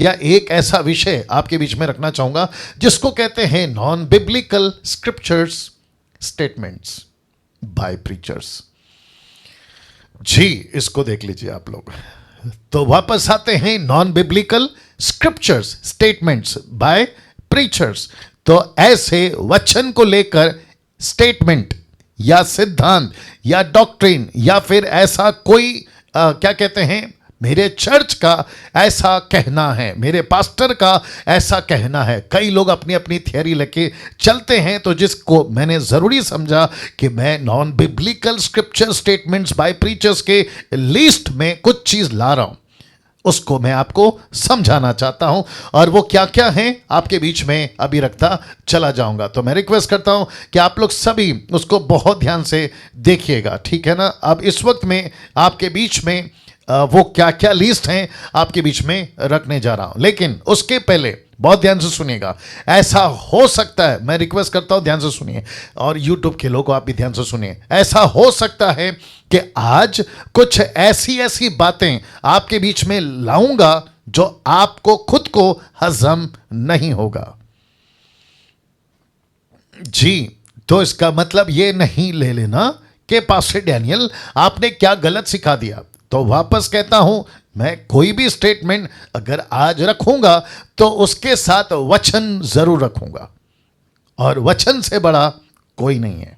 या एक ऐसा विषय आपके बीच में रखना चाहूंगा जिसको कहते हैं non biblical scriptures statements by preachers. जी, इसको देख लीजिए आप लोग। तो वापस आते हैं non biblical scriptures statements by preachers. तो ऐसे वचन को लेकर स्टेटमेंट या सिद्धांत या डॉक्ट्रिन या फिर ऐसा कोई क्या कहते हैं, मेरे चर्च का ऐसा कहना है, मेरे पास्टर का ऐसा कहना है। कई लोग अपनी अपनी थियरी लेके चलते हैं, तो जिसको मैंने ज़रूरी समझा कि मैं non biblical scripture statements by preachers के लिस्ट में कुछ चीज़ ला रहा हूं, उसको मैं आपको समझाना चाहता हूं। और वो क्या क्या है आपके बीच में अभी रखता चला जाऊंगा। तो मैं रिक्वेस्ट करता हूं कि आप लोग सभी उसको बहुत ध्यान से देखिएगा, ठीक है ना। अब इस वक्त में आपके बीच में वो क्या क्या लिस्ट हैं आपके बीच में रखने जा रहा हूं, लेकिन उसके पहले बहुत ध्यान से सुनिएगा। ऐसा हो सकता है, मैं रिक्वेस्ट करता हूं ध्यान से सुनिए, और यूट्यूब के लोग आप भी ध्यान से सुनिए। ऐसा हो सकता है कि आज कुछ ऐसी ऐसी बातें आपके बीच में लाऊंगा जो आपको खुद को हजम नहीं होगा। जी, तो इसका मतलब ये नहीं ले लेना कि पास्टर डैनियल आपने क्या गलत सिखा दिया। तो वापस कहता हूं, मैं कोई भी स्टेटमेंट अगर आज रखूंगा तो उसके साथ वचन जरूर रखूंगा, और वचन से बड़ा कोई नहीं है,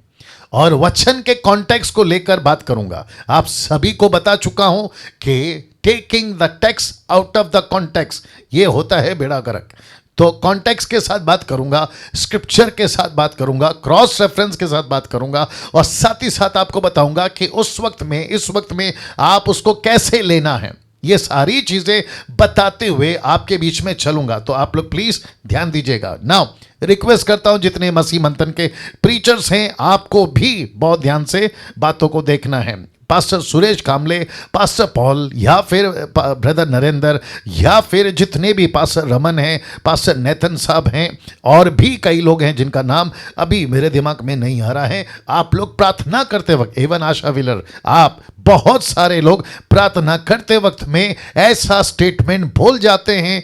और वचन के कॉन्टेक्स्ट को लेकर बात करूंगा। आप सभी को बता चुका हूं कि taking the text out of the context ये होता है बेड़ा गर्क। तो कॉन्टेक्स्ट के साथ बात करूंगा, स्क्रिप्चर के साथ बात करूंगा, क्रॉस रेफरेंस के साथ बात करूंगा, और साथ ही साथ आपको बताऊंगा कि उस वक्त में, इस वक्त में आप उसको कैसे लेना है। ये सारी चीजें बताते हुए आपके बीच में चलूंगा, तो आप लोग प्लीज ध्यान दीजिएगा। नाउ रिक्वेस्ट करता हूं जितने मसीह मंथन के प्रीचर्स हैं, आपको भी बहुत ध्यान से बातों को देखना है। पास्टर सुरेश कामले, पास्टर पॉल, या फिर ब्रदर नरेंद्र, या फिर जितने भी पास्टर रमन हैं, पास्टर नेतन साहब हैं, और भी कई लोग हैं जिनका नाम अभी मेरे दिमाग में नहीं आ रहा है। आप लोग प्रार्थना करते वक्त, एवन आशा विलर, आप बहुत सारे लोग प्रार्थना करते वक्त में ऐसा स्टेटमेंट बोल जाते हैं।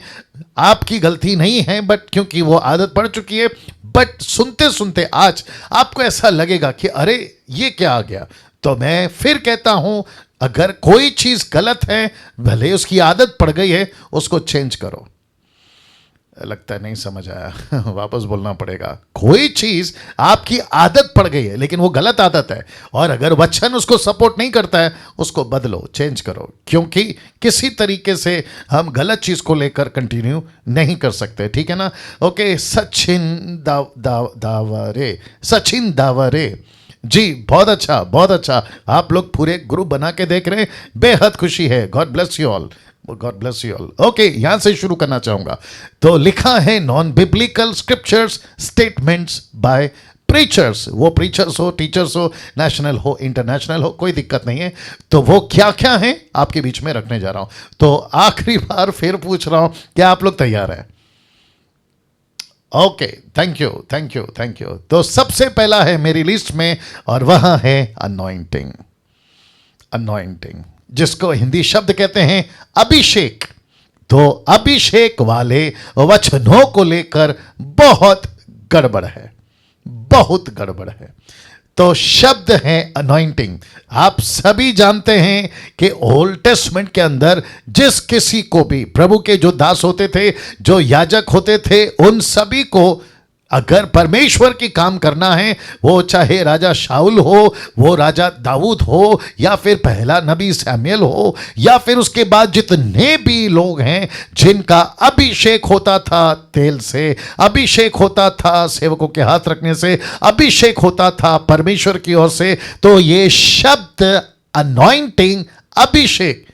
आपकी गलती नहीं है, बट क्योंकि वो आदत पड़ चुकी है, बट सुनते सुनते आज आपको ऐसा लगेगा कि अरे ये क्या आ गया। तो मैं फिर कहता हूं, अगर कोई चीज गलत है, भले उसकी आदत पड़ गई है, उसको चेंज करो। लगता है नहीं समझ आया, वापस बोलना पड़ेगा। कोई चीज आपकी आदत पड़ गई है, लेकिन वो गलत आदत है, और अगर वचन उसको सपोर्ट नहीं करता है, उसको बदलो, चेंज करो, क्योंकि किसी तरीके से हम गलत चीज को लेकर कंटिन्यू नहीं कर सकते, ठीक है ना। ओके, सचिन दावरे, सचिन दावरे जी, बहुत अच्छा, बहुत अच्छा। आप लोग पूरे ग्रुप बना के देख रहे हैं, बेहद खुशी है। God bless you all, God bless you all. Okay, यहां से शुरू करना चाहूंगा। तो लिखा है non biblical scriptures statements by preachers. वो प्रीचर्स हो, टीचर्स हो, नेशनल हो, इंटरनेशनल हो, कोई दिक्कत नहीं है। तो वो क्या क्या है आपके बीच में रखने जा रहा हूं। तो आखिरी बार फिर पूछ रहा हूं, क्या आप लोग तैयार हैं? Okay, thank you, thank you, thank you. तो सबसे पहला है मेरी लिस्ट में, और वह है अनॉइंटिंग। अनॉइंटिंग, जिसको हिंदी शब्द कहते हैं अभिषेक। तो अभिषेक वाले वचनों को लेकर बहुत गड़बड़ है, बहुत गड़बड़ है। तो शब्द है अनॉइंटिंग। आप सभी जानते हैं कि ओल्ड टेस्टमेंट के अंदर जिस किसी को भी प्रभु के जो दास होते थे, जो याजक होते थे, उन सभी को अगर परमेश्वर की काम करना है, वो चाहे राजा शाऊल हो, वो राजा दाऊद हो, या फिर पहला नबी सैमुएल हो, या फिर उसके बाद जितने भी लोग हैं जिनका अभिषेक होता था तेल से, अभिषेक होता था सेवकों के हाथ रखने से, अभिषेक होता था परमेश्वर की ओर से। तो ये शब्द अनॉइंटिंग, अभिषेक,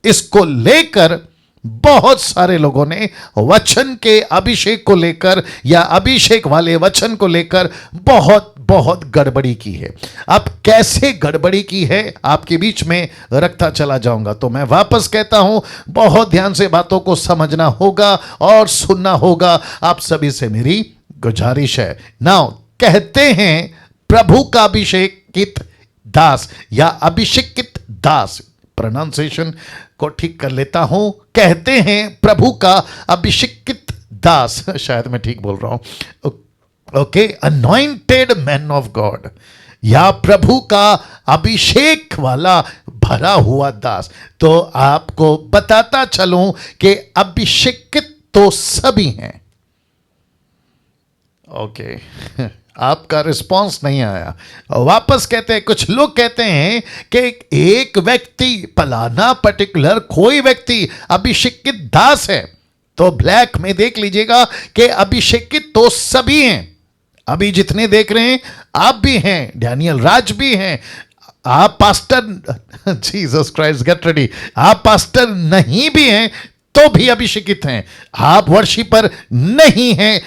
इसको लेकर बहुत सारे लोगों ने वचन के अभिषेक को लेकर या अभिषेक वाले वचन को लेकर बहुत बहुत गड़बड़ी की है। अब कैसे गड़बड़ी की है आपके बीच में रखता चला जाऊंगा। तो मैं वापस कहता हूं, बहुत ध्यान से बातों को समझना होगा और सुनना होगा। आप सभी से मेरी गुजारिश है। नाउ कहते हैं प्रभु का अभिषेकित दास या अभिषेकित दास, प्रोनाउंसिएशन को ठीक कर लेता हूं। कहते हैं प्रभु का अभिषिक्त दास, शायद मैं ठीक बोल रहा हूं, okay, anointed man of God, या प्रभु का अभिषेक वाला भरा हुआ दास। तो आपको बताता चलूं कि अभिषेकित तो सभी हैं। ओके आपका रिस्पांस नहीं आया। वापस कहते हैं, कुछ लोग कहते हैं कि एक व्यक्ति फलाना पर्टिकुलर कोई व्यक्ति अभिषेकित दास है, तो ब्लैक में देख लीजिएगा कि अभिषेकित तो सभी हैं। अभी जितने देख रहे हैं आप भी हैं, डैनियल राज भी हैं, आप pastor Jesus Christ get ready, आप पास्टर नहीं भी हैं तो भी अभिषेकित हैं, आप वर्शिपर नहीं हैं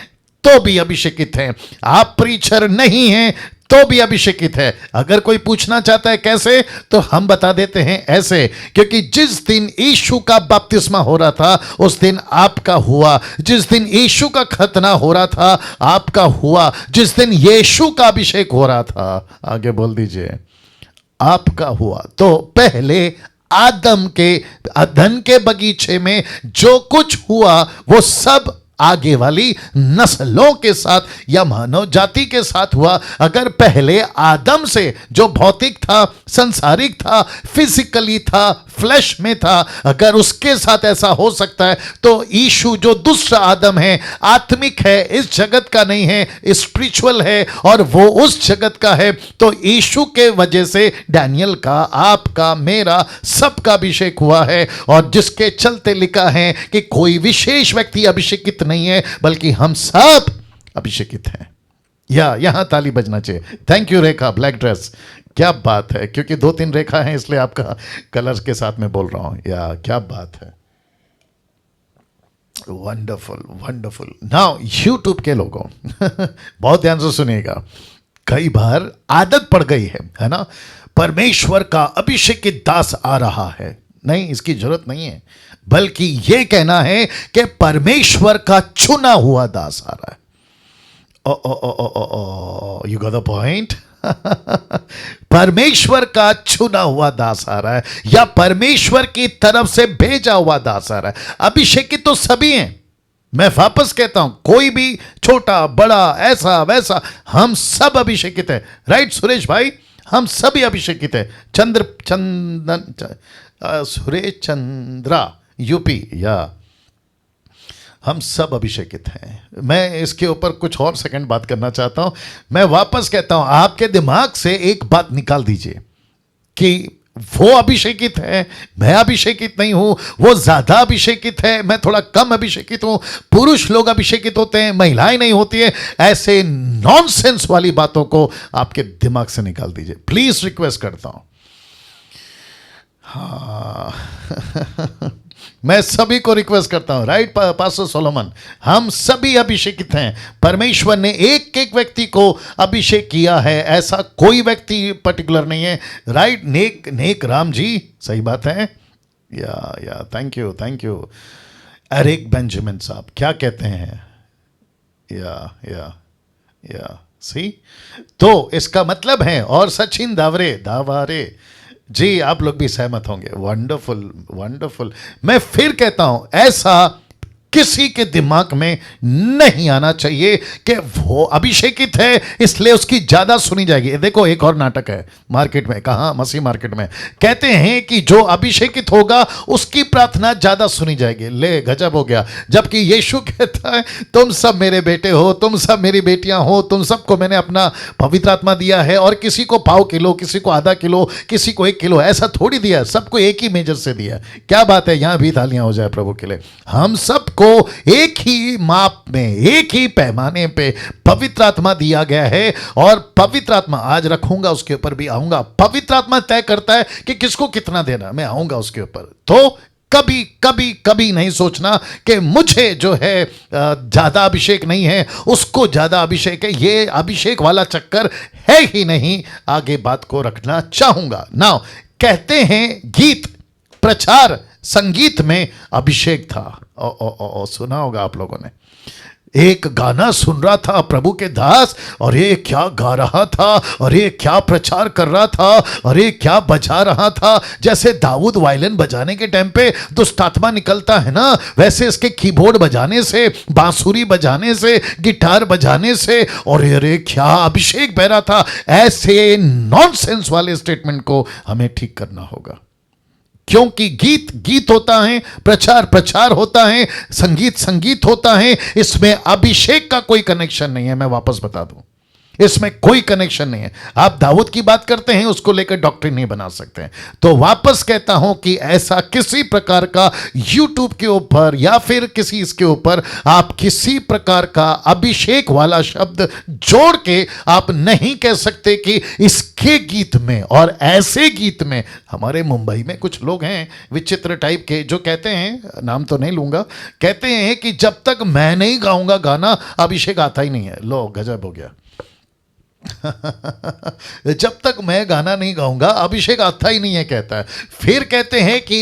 तो भी अभिषेकित हैं, आप प्रीचर नहीं हैं तो भी अभिषेकित है। अगर कोई पूछना चाहता है कैसे, तो हम बता देते हैं ऐसे, क्योंकि जिस दिन यीशु का बपतिस्मा हो रहा था उस दिन आपका हुआ, जिस दिन यीशु का खतना हो रहा था आपका हुआ, जिस दिन यीशु का अभिषेक हो रहा था, आगे बोल दीजिए, आपका हुआ। तो पहले आदम के अदन के बगीचे में जो कुछ हुआ वो सब आगे वाली नस्लों के साथ या मानव जाति के साथ हुआ। अगर पहले आदम से जो भौतिक था, संसारिक था, फिजिकली था, फ्लैश में था, अगर उसके साथ ऐसा हो सकता है, तो यीशु जो दूसरा आदम है, आत्मिक है, इस जगत का नहीं है, स्पिरिचुअल है और वो उस जगत का है। तो यीशु के वजह से डैनियल का, आपका, मेरा, सबका अभिषेक हुआ है। और जिसके चलते लिखा है कि कोई विशेष व्यक्ति अभिषेकित नहीं है, बल्कि हम सब अभिषेकित हैं। या यहां ताली बजना चाहिए। Thank you Rekha, black dress, क्या बात है, क्योंकि 2-3 रेखा हैं इसलिए आपका कलर्स के साथ में बोल रहा हूं। या क्या बात है, वंडरफुल वंडरफुल। नाउ यूट्यूब के लोगों बहुत ध्यान से सुनिएगा, कई बार आदत पड़ गई है ना, परमेश्वर का अभिषेकित दास आ रहा है। नहीं, इसकी जरूरत नहीं है, बल्कि यह कहना है कि परमेश्वर का चुना हुआ दास आ रहा है। You got the point. परमेश्वर का चुना हुआ दास आ रहा है, या परमेश्वर की तरफ से भेजा हुआ दास आ रहा है। अभिषेकित तो सभी हैं, मैं वापस कहता हूं, कोई भी छोटा बड़ा ऐसा वैसा, हम सब अभिषेकित है। राइट सुरेश भाई, हम सभी अभिषेकित है। सुरेश चंद्रा यूपी, या हम सब अभिषेकित हैं। मैं इसके ऊपर कुछ और सेकंड बात करना चाहता हूं। मैं वापस कहता हूं, आपके दिमाग से एक बात निकाल दीजिए कि वो अभिषेकित है, मैं अभिषेकित नहीं हूं, वो ज्यादा अभिषेकित है, मैं थोड़ा कम अभिषेकित हूं, पुरुष लोग अभिषेकित होते हैं, महिलाएं नहीं होती है। ऐसे नॉनसेंस वाली बातों को आपके दिमाग से निकाल दीजिए, प्लीज रिक्वेस्ट करता हूं। हाँ मैं सभी को रिक्वेस्ट करता हूं, राइट पास्टर सोलोमन, हम सभी अभिषेकित हैं। परमेश्वर ने एक एक व्यक्ति को अभिषेक किया है, ऐसा कोई व्यक्ति पर्टिकुलर नहीं है। राइट नेक राम जी, सही बात है। या थैंक यू। एरिक बेंजामिन साहब क्या कहते हैं? या सी, तो इसका मतलब है, और सचिन दावारे जी, आप लोग भी सहमत होंगे। वंडरफुल। मैं फिर कहता हूं, ऐसा किसी के दिमाग में नहीं आना चाहिए कि वो अभिषेकित है इसलिए उसकी ज्यादा सुनी जाएगी। देखो एक और नाटक है मार्केट में, कहां, मसीह मार्केट में, कहते हैं कि जो अभिषेकित होगा उसकी प्रार्थना ज्यादा सुनी जाएगी। ले गजब हो गया, जबकि यीशु कहता है तुम सब मेरे बेटे हो, तुम सब मेरी बेटियां हो, तुम सबको मैंने अपना पवित्र आत्मा दिया है, और किसी को पाव किलो, किसी को आधा किलो, किसी को 1 किलो, ऐसा थोड़ी दिया, सबको एक ही मेजर से दिया। क्या बात है, यहां भी तालियां हो जाए प्रभु के लिए। हम सबको एक ही माप में, एक ही पैमाने पे पवित्र आत्मा दिया गया है, और पवित्र आत्मा आज रखूंगा, उसके ऊपर भी आऊंगा। पवित्र आत्मा तय करता है कि किसको कितना देना, मैं आऊंगा उसके ऊपर। तो कभी नहीं सोचना कि मुझे जो है ज्यादा अभिषेक नहीं है, उसको ज्यादा अभिषेक है। ये अभिषेक वाला चक्कर है ही नहीं। आगे बात को रखना चाहूंगा। नाउ कहते हैं गीत, प्रचार, संगीत में अभिषेक था। सुना होगा आप लोगों ने, एक गाना सुन रहा था प्रभु के दास, और ये क्या गा रहा था, और ये क्या प्रचार कर रहा था, और ये क्या बजा रहा था। जैसे दाऊद वायलिन बजाने के टाइम पे दुष्ट आत्मा निकलता है ना, वैसे इसके कीबोर्ड बजाने से, बांसुरी बजाने से, गिटार बजाने से, और ये क्या अभिषेक बह रहा था। ऐसे नॉनसेंस वाले स्टेटमेंट को हमें ठीक करना होगा, क्योंकि गीत गीत होता है, प्रचार प्रचार होता है, संगीत संगीत होता है। इसमें अभिषेक का कोई कनेक्शन नहीं है। मैं वापस बता दूं, इसमें कोई कनेक्शन नहीं है। आप दाऊद की बात करते हैं, उसको लेकर डॉक्ट्रिन नहीं बना सकते हैं। तो वापस कहता हूं कि ऐसा किसी प्रकार का यूट्यूब के ऊपर या फिर किसी इसके ऊपर आप किसी प्रकार का अभिषेक वाला शब्द जोड़ के आप नहीं कह सकते कि इसके गीत में और ऐसे गीत में। हमारे मुंबई में कुछ लोग हैं विचित्र टाइप के, जो कहते हैं, नाम तो नहीं लूंगा, कहते हैं कि जब तक मैं नहीं गाऊंगा गाना अभिषेक आता ही नहीं है। लो, गजब हो गया। जब तक मैं गाना नहीं गाऊंगा अभिषेक आता ही नहीं है, कहता है। फिर कहते हैं कि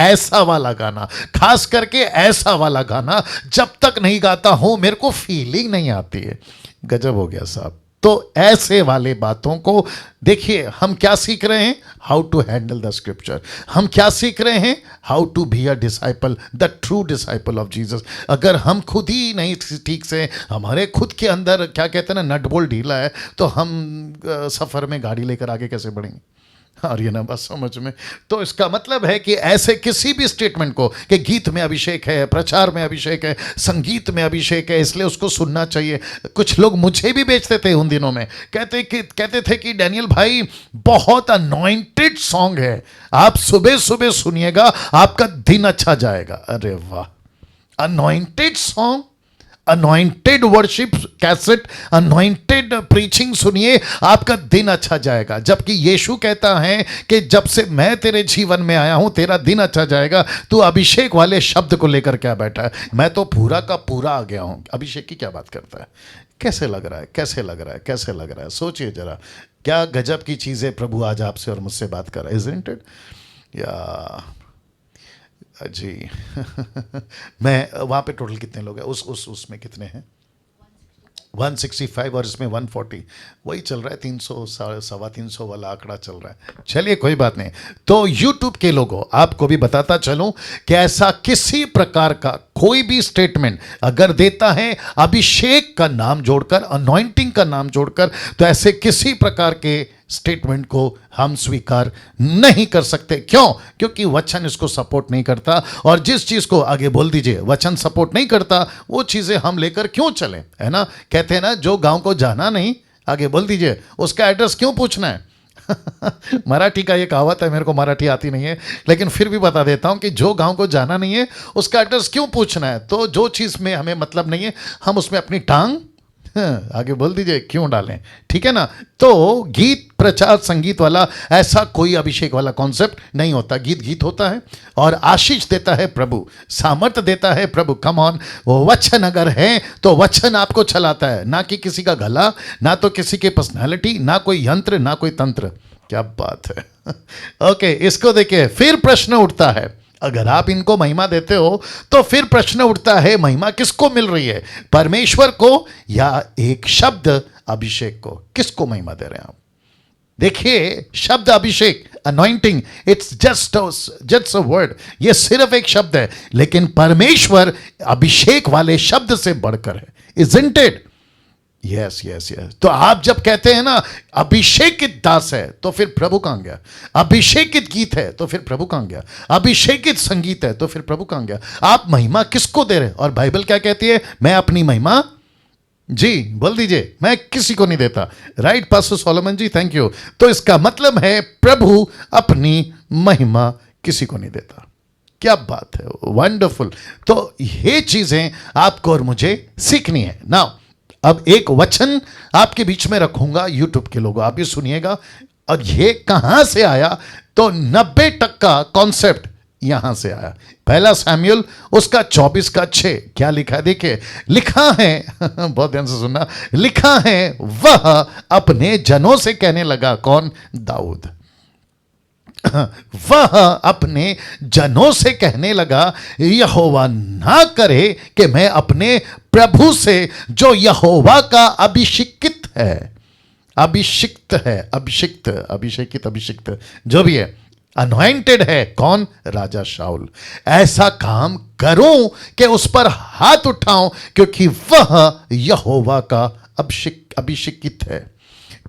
ऐसा वाला गाना, खास करके ऐसा वाला गाना जब तक नहीं गाता हूं मेरे को फीलिंग नहीं आती है। गजब हो गया साहब। तो ऐसे वाले बातों को देखिए, हम क्या सीख रहे हैं? How to handle the scripture. हम क्या सीख रहे हैं? How to be a disciple, the true disciple of Jesus. अगर हम खुद ही नहीं ठीक से, हमारे खुद के अंदर क्या कहते हैं ना, नट बोल्ट ढीला है, तो हम सफ़र में गाड़ी लेकर आगे कैसे बढ़ेंगे? और ये ना बस समझ में। तो इसका मतलब है कि ऐसे किसी भी स्टेटमेंट को कि गीत में अभिषेक है, प्रचार में अभिषेक है, संगीत में अभिषेक है, इसलिए उसको सुनना चाहिए। कुछ लोग मुझे भी बेचते थे उन दिनों में, कहते थे कि डैनियल भाई बहुत अनॉइंटेड सॉन्ग है, आप सुबह सुबह सुनिएगा, आपका दिन अच्छा जाएगा। अरे वाह, anointed song, anointed worship cassette, anointed preaching सुनिए, आपका दिन अच्छा जाएगा। जबकि यीशु कहता है कि जब से मैं तेरे जीवन में आया हूं तेरा दिन अच्छा जाएगा। तू अभिषेक वाले शब्द को लेकर क्या बैठा है? मैं तो पूरा का पूरा आ गया हूं। अभिषेक की क्या बात करता है? कैसे लग रहा है, कैसे लग रहा है, कैसे लग रहा है? सोचिए जरा, क्या गजब की चीज़ें प्रभु आज आपसे और मुझसे बात कर रहा है। Isn't it? या जी। मैं वहाँ पे टोटल कितने लोग हैं? उसमें कितने हैं? 165 और इसमें 140, वही चल रहा है। 300, 350 वाला आंकड़ा चल रहा है। चलिए कोई बात नहीं। तो YouTube के लोगों, आपको भी बताता चलूं कि ऐसा किसी प्रकार का कोई भी स्टेटमेंट अगर देता है अभिषेक का नाम जोड़कर, अनॉइंटिंग का नाम जोड़कर, तो ऐसे किसी प्रकार के स्टेटमेंट को हम स्वीकार नहीं कर सकते। क्यों? क्योंकि वचन इसको सपोर्ट नहीं करता। और जिस चीज को, आगे बोल दीजिए, वचन सपोर्ट नहीं करता, वो चीजें हम लेकर क्यों चलें? है ना, कहते हैं ना, जो गांव को जाना नहीं, आगे बोल दीजिए, उसका एड्रेस क्यों पूछना है? मराठी का ये कहावत है, मेरे को मराठी आती नहीं है, लेकिन फिर भी बता देता हूं कि जो गांव को जाना नहीं है उसका एड्रेस क्यों पूछना है? तो जो चीज में हमें मतलब नहीं है, हम उसमें अपनी टांग, आगे बोल दीजिए, क्यों डालें? ठीक है ना। तो गीत, प्रचार, संगीत वाला ऐसा कोई अभिषेक वाला कॉन्सेप्ट नहीं होता। गीत गीत होता है और आशीष देता है प्रभु, सामर्थ देता है प्रभु। कम ऑन, वो वचन अगर है तो वचन आपको चलाता है, ना कि किसी का गला, ना तो किसी की पर्सनालिटी, ना कोई यंत्र, ना कोई तंत्र। क्या बात है। ओके, इसको देखिए, फिर प्रश्न उठता है, अगर आप इनको महिमा देते हो तो फिर प्रश्न उठता है, महिमा किसको मिल रही है? परमेश्वर को या एक शब्द अभिषेक को? किसको महिमा दे रहे हैं आप? देखिए, शब्द अभिषेक, anointing, it's just a word, ये सिर्फ एक शब्द है, लेकिन परमेश्वर अभिषेक वाले शब्द से बढ़कर है। Isn't it? Yes yes yes. तो आप जब कहते हैं ना अभिषेकित दास है, तो फिर प्रभु कहां गया? अभिषेकित गीत है तो फिर प्रभु कहां गया? अभिषेकित संगीत है तो फिर प्रभु कहां गया? आप महिमा किसको दे रहे हैं? और बाइबल क्या कहती है? मैं अपनी महिमा, जी बोल दीजिए, मैं किसी को नहीं देता। Right pastor Solomon ji, thank you. तो इसका मतलब है प्रभु अपनी महिमा किसी को नहीं देता। क्या बात है, वंडरफुल। तो ये चीजें आपको और मुझे सीखनी है। नाउ अब एक वचन आपके बीच में रखूंगा, यूट्यूब के लोगों, आप भी सुनिएगा। और ये कहां से आया? तो 90% कॉन्सेप्ट यहां से आया। पहला सैमुएल उसका 24:6 क्या लिखा है? देखिए, लिखा है बहुत ध्यान से सुनना, लिखा है, वह अपने जनों से कहने लगा। कौन? दाऊद। वह अपने जनों से कहने लगा, यहोवा ना करे कि मैं अपने प्रभु से, जो यहोवा का अभिषिक्त है, अभिषिक्त है, अभिषिक्त, अभिषेकित, अभिषिक्त, जो भी है, अनॉइंटेड है, कौन? राजा शाऊल, ऐसा काम करूं कि उस पर हाथ उठाऊं, क्योंकि वह यहोवा का अभिषिक्त है।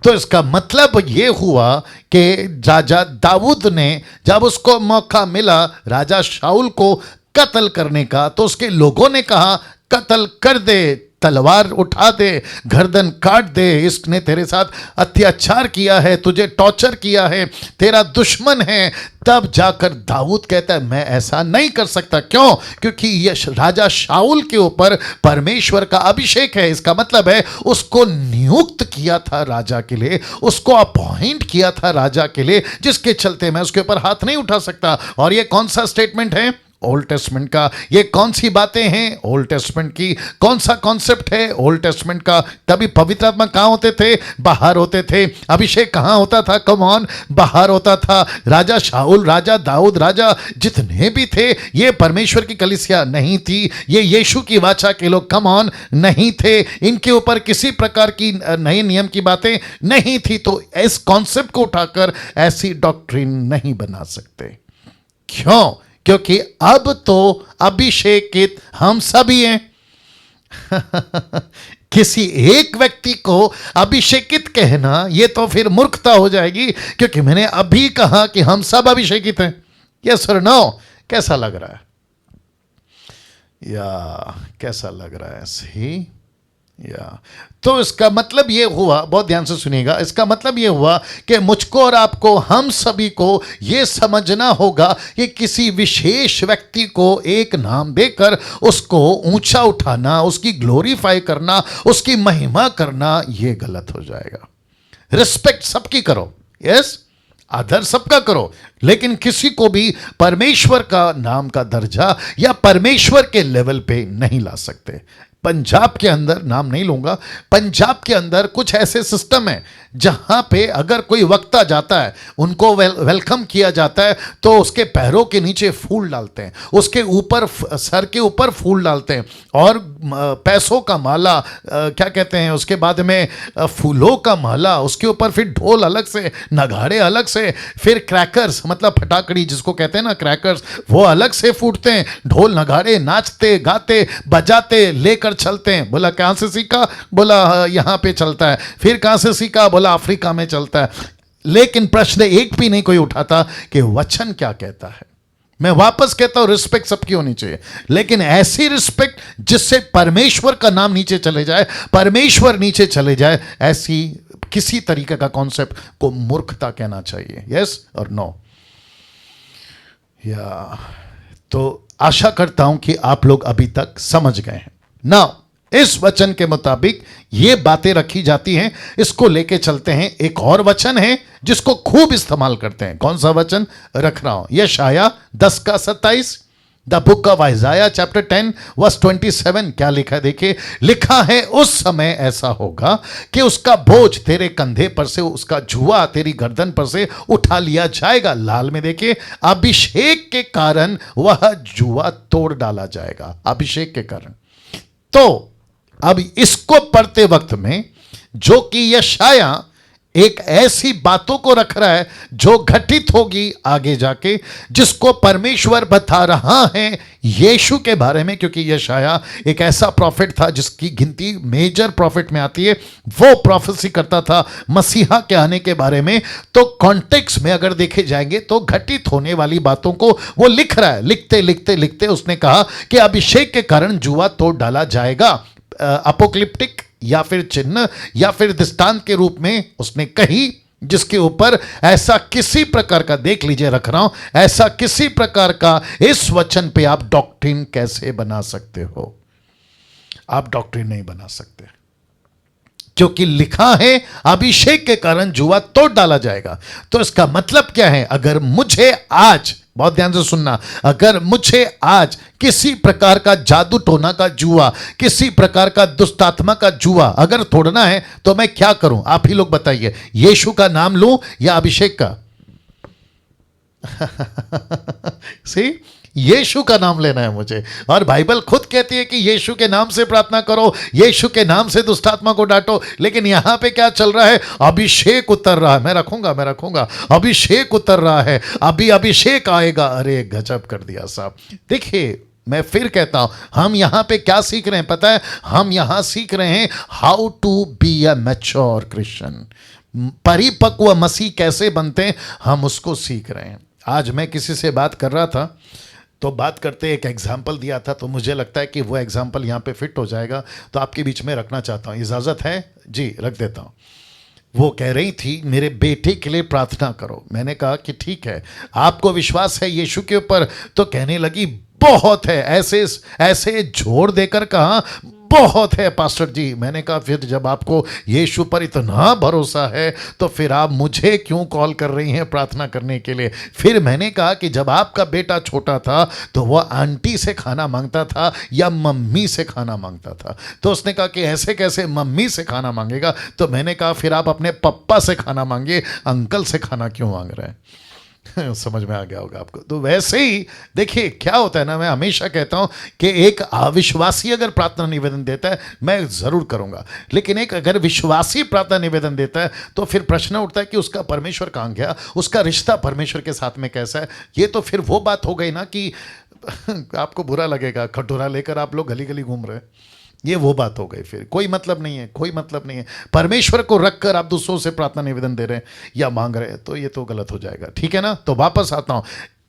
तो इसका मतलब ये हुआ कि राजा दाऊद ने जब उसको मौका मिला राजा शाऊल को कत्ल करने का, तो उसके लोगों ने कहा कत्ल कर दे, तलवार उठा दे, गर्दन काट दे, इसने तेरे साथ अत्याचार किया है, तुझे टॉर्चर किया है, तेरा दुश्मन है। तब जाकर दाऊद कहता है मैं ऐसा नहीं कर सकता। क्यों? क्योंकि ये राजा शाऊल के ऊपर परमेश्वर का अभिषेक है। इसका मतलब है उसको नियुक्त किया था राजा के लिए, उसको अपॉइंट किया था राजा के लिए, जिसके चलते मैं उसके ऊपर हाथ नहीं उठा सकता। और ये कौन सा स्टेटमेंट है? ओल्ड टेस्टमेंट का। ये कौन सी बातें हैं? ओल्ड टेस्टमेंट की। कौन सा कॉन्सेप्ट है? ओल्ड टेस्टमेंट का। तभी पवित्र आत्मा कहां होते थे? बाहर होते थे। अभिषेक कहां होता था? कम ऑन, बाहर होता था। राजा शाऊल, राजा दाऊद, राजा जितने भी थे, ये परमेश्वर की कलीसिया नहीं थी, ये यीशु की वाचा के लोग, कम ऑन, नहीं थे। इनके ऊपर किसी प्रकार की नए नियम की बातें नहीं थी। तो इस कॉन्सेप्ट को उठाकर ऐसी डॉक्ट्रिन नहीं बना सकते। क्यों? क्योंकि अब तो अभिषेकित हम सभी हैं। किसी एक व्यक्ति को अभिषेकित कहना ये तो फिर मूर्खता हो जाएगी, क्योंकि मैंने अभी कहा कि हम सब अभिषेकित हैं। यस और नो? कैसा लग रहा है? या कैसा लग रहा है? सही या। तो इसका मतलब यह हुआ, बहुत ध्यान से सुनिएगा, इसका मतलब यह हुआ कि मुझको और आपको, हम सभी को यह समझना होगा कि किसी विशेष व्यक्ति को एक नाम देकर उसको ऊंचा उठाना, उसकी ग्लोरीफाई करना, उसकी महिमा करना, यह गलत हो जाएगा। रिस्पेक्ट सबकी करो, यस, आदर सबका करो, लेकिन किसी को भी परमेश्वर का नाम का दर्जा या परमेश्वर के लेवल पे नहीं ला सकते। पंजाब के अंदर, नाम नहीं लूंगा, पंजाब के अंदर कुछ ऐसे सिस्टम है जहां पे अगर कोई वक्ता जाता है, उनको वेलकम किया जाता है, तो उसके पैरों के नीचे फूल डालते हैं, उसके ऊपर, सर के ऊपर फूल डालते हैं, और पैसों का माला, क्या कहते हैं, उसके बाद में फूलों का माला, उसके ऊपर फिर ढोल अलग से, नगाड़े अलग से, फिर क्रैकर्स, मतलब फटाकड़ी जिसको कहते हैं ना, क्रैकर्स, वो अलग से फूटते हैं, ढोल नगाड़े, नाचते गाते बजाते लेकर चलते हैं। बोला कहां से सीखा? बोला यहां पे चलता है। फिर कहां से सीखा? बोला अफ्रीका में चलता है। लेकिन प्रश्न एक भी नहीं कोई उठाता कि वचन क्या कहता है। मैं वापस कहता हूं, रिस्पेक्ट सबकी होनी चाहिए, लेकिन ऐसी रिस्पेक्ट जिससे परमेश्वर का नाम नीचे चले जाए, परमेश्वर नीचे चले जाए, ऐसी किसी तरीके का कॉन्सेप्ट को मूर्खता कहना चाहिए। यस और नो? या तो आशा करता हूं कि आप लोग अभी तक समझ गए हैं ना। इस वचन के मुताबिक ये बातें रखी जाती हैं। इसको लेके चलते हैं। एक और वचन है जिसको खूब इस्तेमाल करते हैं। कौन सा वचन रख रहा हूं? यशाया 10 का 27, the book of Isaiah chapter 10 verse 27। क्या लिखा है? देखिए, लिखा है उस समय ऐसा होगा कि उसका बोझ तेरे कंधे पर से, उसका जुआ तेरी गर्दन पर से उठा लिया जाएगा। लाल में देखिए, अभिषेक के कारण वह जुआ तोड़ डाला जाएगा। अभिषेक के कारण। तो अब इसको पढ़ते वक्त में, जो कि यशाया एक ऐसी बातों को रख रहा है जो घटित होगी आगे जाके, जिसको परमेश्वर बता रहा है यीशु के बारे में, क्योंकि यशाया एक ऐसा प्रॉफिट था जिसकी गिनती मेजर प्रॉफिट में आती है। वो प्रोफेसी करता था मसीहा के आने के बारे में। तो कॉन्टेक्स्ट में अगर देखे जाएंगे तो घटित होने वाली बातों को वो लिख रहा है। लिखते लिखते लिखते उसने कहा कि अभिषेक के कारण जुआ तोड़ डाला जाएगा। अपोक्लिप्टिक या फिर चिन्ह या फिर दृष्टांत के रूप में उसने कही, जिसके ऊपर ऐसा किसी प्रकार का, देख लीजिए रख रहा हूं, ऐसा किसी प्रकार का इस वचन पे आप डॉक्ट्रिन कैसे बना सकते हो? आप डॉक्ट्रिन नहीं बना सकते, क्योंकि लिखा है अभिषेक के कारण जुआ तोड़ डाला जाएगा। तो इसका मतलब क्या है? अगर मुझे आज, बहुत ध्यान से सुनना, अगर मुझे आज किसी प्रकार का जादू टोना का जुआ, किसी प्रकार का दुष्टात्मा का जुआ अगर तोड़ना है, तो मैं क्या करूं? आप ही लोग बताइए, यीशु का नाम लूं या अभिषेक का? सी, यीशु का नाम लेना है मुझे, और बाइबल खुद कहती है कि यीशु के नाम से प्रार्थना करो, यीशु के नाम से दुष्टात्मा को डांटो। लेकिन यहां पे क्या चल रहा है? अभिषेक उतर रहा है। मैं रखूंगा, अभिषेक उतर रहा है, अभी अभिषेक आएगा। अरे गजब कर दिया साहब। देखिए, मैं फिर कहता हूं, हम यहां पे क्या सीख रहे हैं पता है? हम यहां सीख रहे हैं how to be a mature Christian. परिपक्व मसीह कैसे बनते हैं, हम उसको सीख रहे हैं। आज मैं किसी से बात कर रहा था, तो बात करते एक एग्जाम्पल दिया था, तो मुझे लगता है कि वो एग्जाम्पल यहाँ पे फिट हो जाएगा, तो आपके बीच में रखना चाहता हूँ। इजाज़त है जी? रख देता हूँ। वो कह रही थी मेरे बेटे के लिए प्रार्थना करो। मैंने कहा कि ठीक है, आपको विश्वास है यीशु के ऊपर? तो कहने लगी बहुत है। ऐसे ऐसे जोर देकर कहा बहुत है पास्टर जी। मैंने कहा फिर जब आपको यीशु पर इतना भरोसा है तो फिर आप मुझे क्यों कॉल कर रही हैं प्रार्थना करने के लिए? फिर मैंने कहा कि जब आपका बेटा छोटा था तो वह आंटी से खाना मांगता था या मम्मी से खाना मांगता था? तो उसने कहा कि ऐसे कैसे मम्मी से खाना मांगेगा? तो मैंने कहा फिर आप अपने पप्पा से खाना मांगिए, अंकल से खाना क्यों मांग रहे हैं? समझ में आ गया होगा आपको। तो वैसे ही देखिए क्या होता है ना, मैं हमेशा कहता हूं कि एक अविश्वासी अगर प्रार्थना निवेदन देता है मैं जरूर करूंगा, लेकिन एक अगर विश्वासी प्रार्थना निवेदन देता है तो फिर प्रश्न उठता है कि उसका परमेश्वर कहां गया, उसका रिश्ता परमेश्वर के साथ में कैसा है। ये तो फिर वो बात हो गई ना कि आपको बुरा लगेगा, कटोरा लेकर आप लोग गली गली घूम रहे हैं, ये वो बात हो गई। फिर कोई मतलब नहीं है, कोई मतलब नहीं है। परमेश्वर को रखकर आप दूसरों से प्रार्थना निवेदन दे रहे हैं या मांग रहे हैं, तो ये तो गलत हो जाएगा। ठीक है ना? तो वापस आता हूं।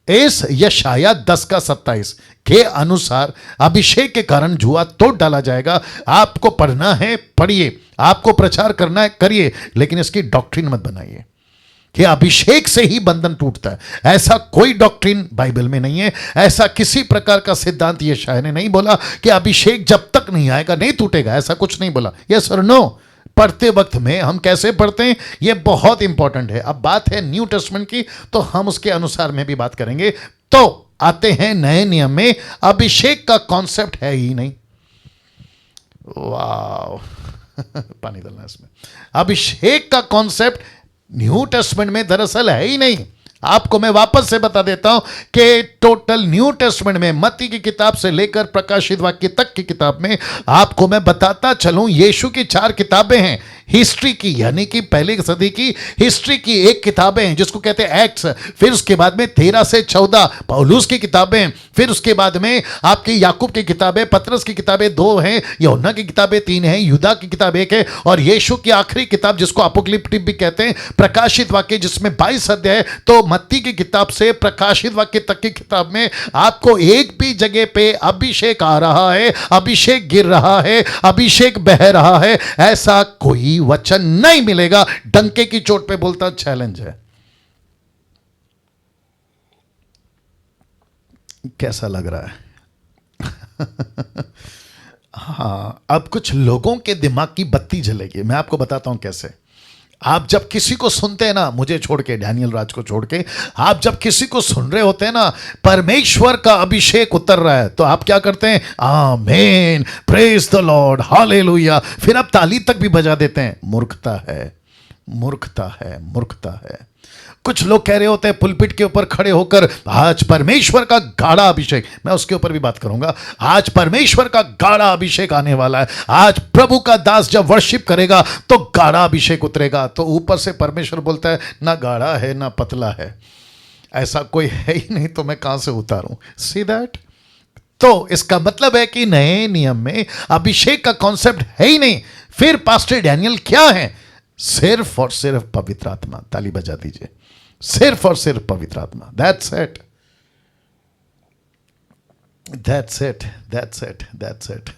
इस यशाया 10:27 के अनुसार अभिषेक के कारण जुआ तोड़ डाला जाएगा। आपको पढ़ना है पढ़िए, आपको प्रचार करना है करिए, लेकिन इसकी डॉक्ट्रिन मत बनाइए कि अभिषेक से ही बंधन टूटता है। ऐसा कोई डॉक्ट्रिन बाइबल में नहीं है, ऐसा किसी प्रकार का सिद्धांत यशाया ने नहीं बोला कि अभिषेक जब तक नहीं आएगा नहीं टूटेगा, ऐसा कुछ नहीं बोला। यस और नो? पढ़ते वक्त में हम कैसे पढ़ते हैं ये बहुत इंपॉर्टेंट है। अब बात है न्यू टेस्टमेंट की, तो हम उसके अनुसार में भी बात करेंगे। तो आते हैं नए नियम में, अभिषेक का कॉन्सेप्ट है ही नहीं। वाह पानी डालना इसमें। अभिषेक का कॉन्सेप्ट न्यू टेस्टमेंट में दरअसल है ही नहीं। आपको मैं वापस से बता देता हूं कि टोटल न्यू टेस्टमेंट में मत्ती की किताब से लेकर प्रकाशित वाक्य तक की किताब में आपको मैं बताता चलूं, यीशु की 4 किताबें हैं हिस्ट्री की, यानी कि पहली सदी की हिस्ट्री की 1 किताबें हैं जिसको कहते हैं एक्ट्स। फिर उसके बाद में 13 से 14 पौलुस की किताबें, फिर उसके बाद में आपकी याकूब की किताबें, पतरस की किताबें 2 हैं, यूहन्ना की किताबें 3 हैं, यूदा की किताब 1 है, और यीशु की आखिरी किताब जिसको अपोक्लिप्टिक भी कहते हैं, प्रकाशित वाक्य, जिसमें 22 अध्याय। तो मत्ती की किताब से प्रकाशित वाक्य तक की किताब में आपको एक भी जगह पे अभिषेक आ रहा है, अभिषेक गिर रहा है, अभिषेक बह रहा है, ऐसा कोई वचन नहीं मिलेगा। डंके की चोट पे बोलता चैलेंज है। कैसा लग रहा है? हाँ, अब कुछ लोगों के दिमाग की बत्ती जलेगी। मैं आपको बताता हूं कैसे। आप जब किसी को सुनते हैं ना, मुझे छोड़ के, डैनियल राज को छोड़ के, आप जब किसी को सुन रहे होते हैं ना, परमेश्वर का अभिषेक उतर रहा है, तो आप क्या करते हैं? आमीन, प्रेज द लॉर्ड, हालेलुया। फिर आप ताली तक भी बजा देते हैं। मूर्खता है, मूर्खता है, मूर्खता है। कुछ लोग कह रहे होते हैं पुलपिट के ऊपर खड़े होकर, आज परमेश्वर का गाढ़ा अभिषेक, मैं उसके ऊपर भी बात करूंगा, आज परमेश्वर का गाढ़ा अभिषेक आने वाला है, आज प्रभु का दास जब वर्शिप करेगा तो गाढ़ा अभिषेक उतरेगा। तो ऊपर से परमेश्वर बोलता है ना गाढ़ा है ना पतला है, ऐसा कोई है ही नहीं, तो मैं कहां से उतारूं? See that? तो इसका मतलब है कि नए नियम में अभिषेक का कॉन्सेप्ट है ही नहीं। फिर पास्टर डैनियल क्या है? सिर्फ और सिर्फ पवित्र आत्मा। ताली बजा दीजिए। सिर्फ और सिर्फ पवित्र आत्मा। That's it, that's it, that's it, that's it.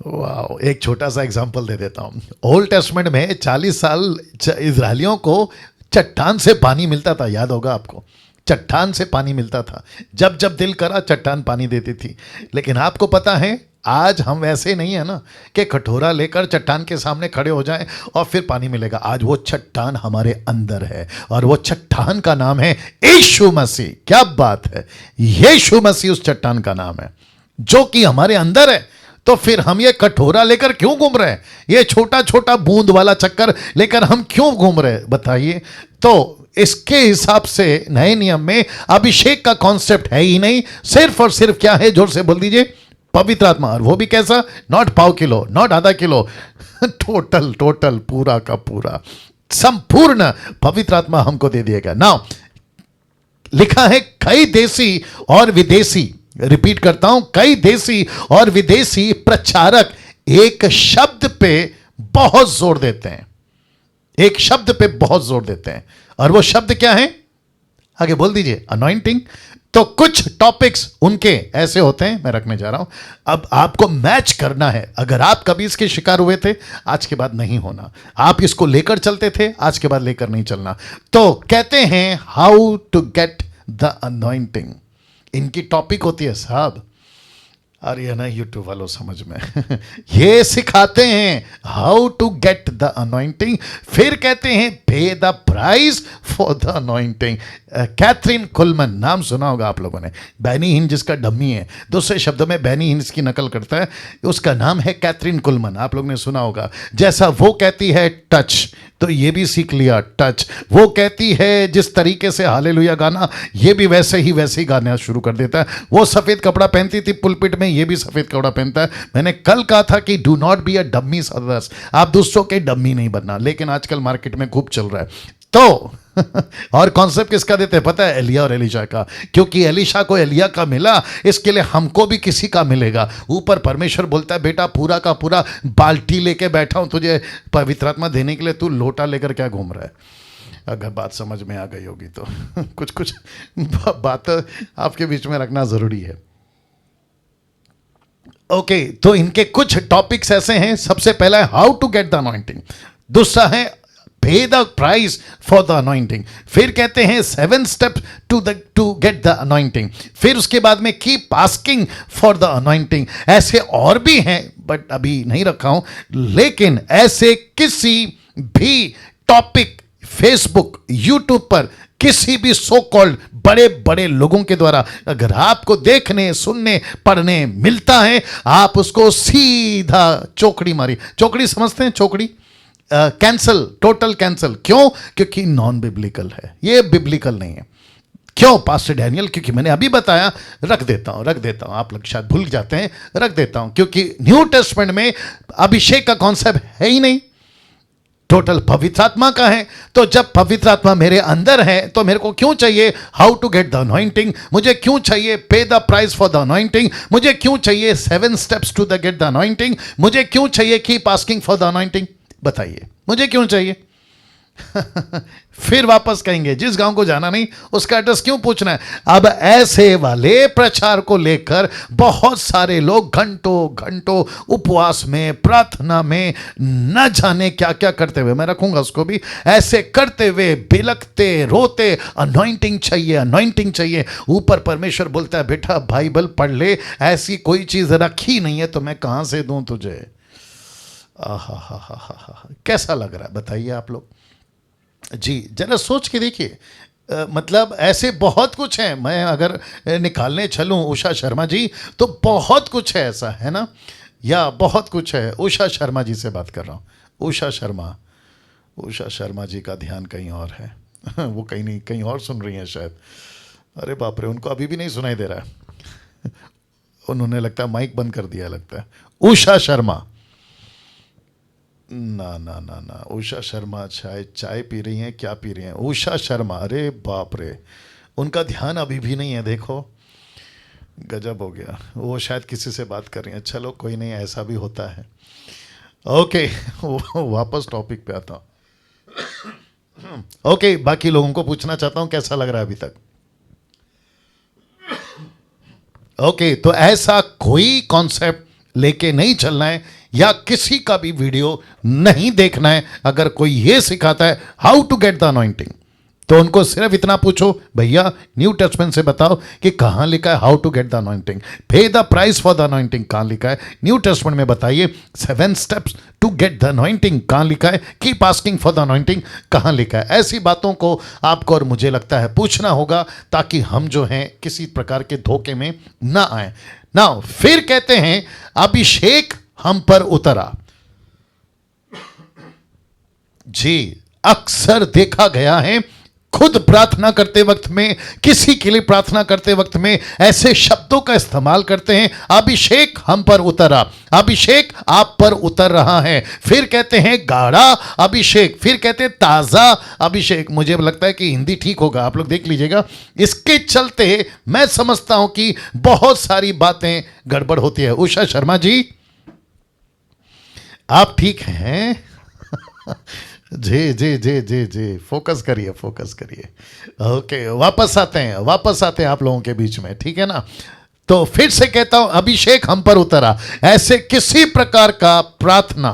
Wow, एक छोटा सा एग्जांपल दे देता हूं। ओल्ड टेस्टमेंट में 40 साल इजरायलियों को चट्टान से पानी मिलता था, याद होगा आपको। चट्टान से पानी मिलता था, जब जब दिल करा चट्टान पानी देती थी। लेकिन आपको पता है आज हम वैसे नहीं है ना कि कटोरा लेकर चट्टान के सामने खड़े हो जाएं और फिर पानी मिलेगा। आज वो चट्टान हमारे अंदर है, और वो चट्टान का नाम है यीशु मसीह। क्या बात है! यीशु मसीह उस चट्टान का नाम है जो कि हमारे अंदर है। तो फिर हम ये कटोरा लेकर क्यों घूम रहे हैं? ये छोटा छोटा बूंद वाला चक्कर लेकर हम क्यों घूम रहे हैं बताइए? तो इसके हिसाब से नए नियम में अभिषेक का कॉन्सेप्ट है ही नहीं, सिर्फ और सिर्फ क्या है, जोर से बोल दीजिए, पवित्र आत्मा। और वो भी कैसा, नॉट पाव किलो, नॉट आधा किलो, टोटल टोटल पूरा का पूरा संपूर्ण पवित्र आत्मा हमको दे दिएगा। नाउ लिखा है कई देसी और विदेशी, रिपीट करता हूं, कई देसी और विदेशी प्रचारक एक शब्द पे बहुत जोर देते हैं, एक शब्द पे बहुत जोर देते हैं, और वो शब्द क्या है, आगे बोल दीजिए, अनॉइंटिंग। तो कुछ टॉपिक्स उनके ऐसे होते हैं, मैं रखने जा रहा हूं, अब आपको मैच करना है। अगर आप कभी इसके शिकार हुए थे, आज के बाद नहीं होना। आप इसको लेकर चलते थे, आज के बाद लेकर नहीं चलना। तो कहते हैं how to get the anointing, इनकी टॉपिक होती है साहब, अरे ना यूट्यूब वालों समझ में ये सिखाते हैं how to get the anointing, फिर कहते हैं pay the price for the anointing. Kathryn Kuhlman नाम सुना होगा आप लोगों ने, बैनी हिन जिसका डम्मी है, दूसरे शब्दों में बैनी हिन इसकी नकल करता है, उसका नाम है कैथरीन कुलमन, आप लोगों ने सुना होगा। जैसा वो कहती है टच, तो ये भी सीख लिया टच। वो कहती है जिस तरीके से हालेलुया गाना, ये भी वैसे ही गाना शुरू कर देता है। वो सफ़ेद कपड़ा पहनती थी पुलपिट में, ये भी सफ़ेद कपड़ा पहनता है। मैंने कल कहा था कि do not be a dummy सदर्स, आप दूसरों के डम्मी नहीं बनना, लेकिन आजकल मार्केट में खूब चल रहा है। तो और कॉन्सेप्ट किसका देते हैं पता है, एलिया और एलिशा का, क्योंकि एलिशा को एलिया का मिला, इसके लिए हमको भी किसी का मिलेगा। ऊपर परमेश्वर बोलता है बेटा पूरा का पूरा बाल्टी लेके बैठा हूं तुझे पवित्र आत्मा देने के लिए, तू लोटा लेकर क्या घूम रहा है। अगर बात समझ में आ गई होगी तो कुछ कुछ बात आपके बीच में रखना जरूरी है। ओके, तो इनके कुछ टॉपिक्स ऐसे हैं। सबसे पहला है how to get the anointing, दूसरा है pay the price for the anointing, फिर कहते हैं 7 steps to get the anointing, फिर उसके बाद में keep asking for the anointing। ऐसे और भी हैं बट अभी नहीं रखा हूं, लेकिन ऐसे किसी भी टॉपिक फेसबुक यूट्यूब पर किसी भी सो कॉल्ड बड़े बड़े लोगों के द्वारा अगर आपको देखने सुनने पढ़ने मिलता है, आप उसको सीधा चौकड़ी मारी, चौकड़ी समझते हैं, चौकड़ी कैंसल, टोटल कैंसल। क्यों? क्योंकि नॉन बिब्लिकल है, ये बिब्लिकल नहीं है। क्यों पास्टर डैनियल? क्योंकि मैंने अभी बताया, रख देता हूं, आप लोग शायद भूल जाते हैं, रख देता हूं, क्योंकि न्यू टेस्टमेंट में अभिषेक का कॉन्सेप्ट है ही नहीं, टोटल पवित्र आत्मा का है। तो जब पवित्र आत्मा मेरे अंदर है तो मेरे को क्यों चाहिए how to get the anointing, मुझे क्यों चाहिए pay the price for the anointing, मुझे क्यों चाहिए 7 steps to the get the anointing, मुझे क्यों चाहिए keep asking for the anointing, बताइए मुझे क्यों चाहिए। फिर वापस कहेंगे जिस गांव को जाना नहीं उसका एड्रेस क्यों पूछना है। अब ऐसे वाले प्रचार को लेकर बहुत सारे लोग घंटों घंटों उपवास में, प्रार्थना में, न जाने क्या क्या करते हुए, मैं रखूंगा उसको भी, ऐसे करते हुए बिलखते रोते अनॉइंटिंग चाहिए, अनॉइंटिंग चाहिए। ऊपर परमेश्वर बोलता है बेटा बाइबल पढ़ ले, ऐसी कोई चीज रखी नहीं है तो मैं कहां से दूं तुझे। कैसा लग रहा है बताइए आप लोग जी, जरा सोच के देखिए। मतलब ऐसे बहुत कुछ है, मैं अगर निकालने चलूं उषा शर्मा जी तो बहुत कुछ है ऐसा, है ना, या बहुत कुछ है। उषा शर्मा जी से बात कर रहा हूं, उषा शर्मा जी का ध्यान कहीं और है वो कहीं नहीं, कहीं और सुन रही हैं शायद। अरे बाप रे, उनको अभी भी नहीं सुनाई दे रहा है उन्होंने लगता है माइक बंद कर दिया लगता है। उषा शर्मा, ना ना ना ना, उषा शर्मा चाय पी रही हैं, क्या पी रही हैं उषा शर्मा, अरे बाप रे, उनका ध्यान अभी भी नहीं है, देखो गजब हो गया। वो शायद किसी से बात कर रही हैं, चलो कोई नहीं, ऐसा भी होता है। ओके वापस टॉपिक पे आता हूं। ओके, बाकी लोगों को पूछना चाहता हूं कैसा लग रहा है अभी तक। ओके, तो ऐसा कोई कॉन्सेप्ट लेके नहीं चलना है या किसी का भी वीडियो नहीं देखना है। अगर कोई ये सिखाता है how to get the anointing तो उनको सिर्फ इतना पूछो, भैया न्यू टेस्टमेंट से बताओ कि कहां लिखा है how to get the anointing, pay the price for the anointing कहां लिखा है न्यू टेस्टमेंट में, बताइए 7 steps to get the anointing कहां लिखा है, keep asking for the anointing कहां लिखा है। ऐसी बातों को आपको और मुझे लगता है पूछना होगा ताकि हम जो हैं किसी प्रकार के धोखे में ना आए। नाउ फिर कहते हैं अभिषेक हम पर उतरा। जी, अक्सर देखा गया है खुद प्रार्थना करते वक्त में, किसी के लिए प्रार्थना करते वक्त में ऐसे शब्दों का इस्तेमाल करते हैं, अभिषेक हम पर उतरा, अभिषेक आप पर उतर रहा है। फिर कहते हैं गाढ़ा अभिषेक, फिर कहते हैं ताजा अभिषेक। मुझे लगता है कि हिंदी ठीक होगा, आप लोग देख लीजिएगा। इसके चलते मैं समझता हूं कि बहुत सारी बातें गड़बड़ होती है। उषा शर्मा जी, आप ठीक हैं? जी जी जी जी जी, फोकस करिए, फोकस करिए। ओके, वापस आते हैं आप लोगों के बीच में, ठीक है ना। तो फिर से कहता हूं, अभिषेक हम पर उतरा। ऐसे किसी प्रकार का प्रार्थना,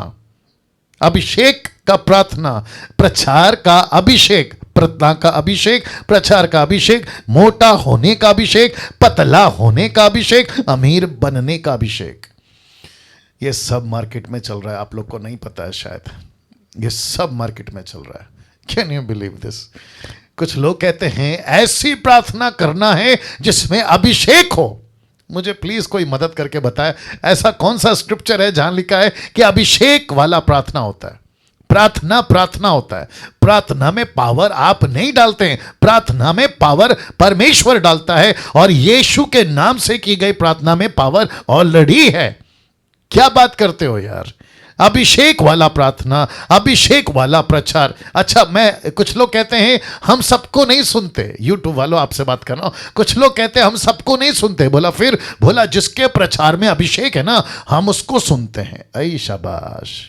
अभिषेक का प्रार्थना, प्रचार का अभिषेक, प्रार्थना का अभिषेक, प्रचार का अभिषेक, मोटा होने का अभिषेक, पतला होने का अभिषेक, अमीर बनने का अभिषेक, ये सब मार्केट में चल रहा है। आप लोग को नहीं पता है शायद, ये सब मार्केट में चल रहा है। Can you believe this? कुछ लोग कहते हैं ऐसी प्रार्थना करना है जिसमें अभिषेक हो। मुझे प्लीज कोई मदद करके बताए, ऐसा कौन सा स्क्रिप्चर है जहां लिखा है कि अभिषेक वाला प्रार्थना होता है? प्रार्थना प्रार्थना होता है। प्रार्थना में पावर आप नहीं डालते हैं, प्रार्थना में पावर परमेश्वर डालता है, और यीशु के नाम से की गई प्रार्थना में पावर ऑलरेडी है। क्या बात करते हो यार? अभिषेक वाला प्रार्थना, अभिषेक वाला प्रचार। अच्छा, मैं, कुछ लोग कहते हैं हम सबको नहीं सुनते। यूट्यूब वालों, आपसे बात कर रहा हूं। कुछ लोग कहते हैं हम सबको नहीं सुनते। बोला फिर, बोला जिसके प्रचार में अभिषेक है ना, हम उसको सुनते हैं। ऐ शाबाश।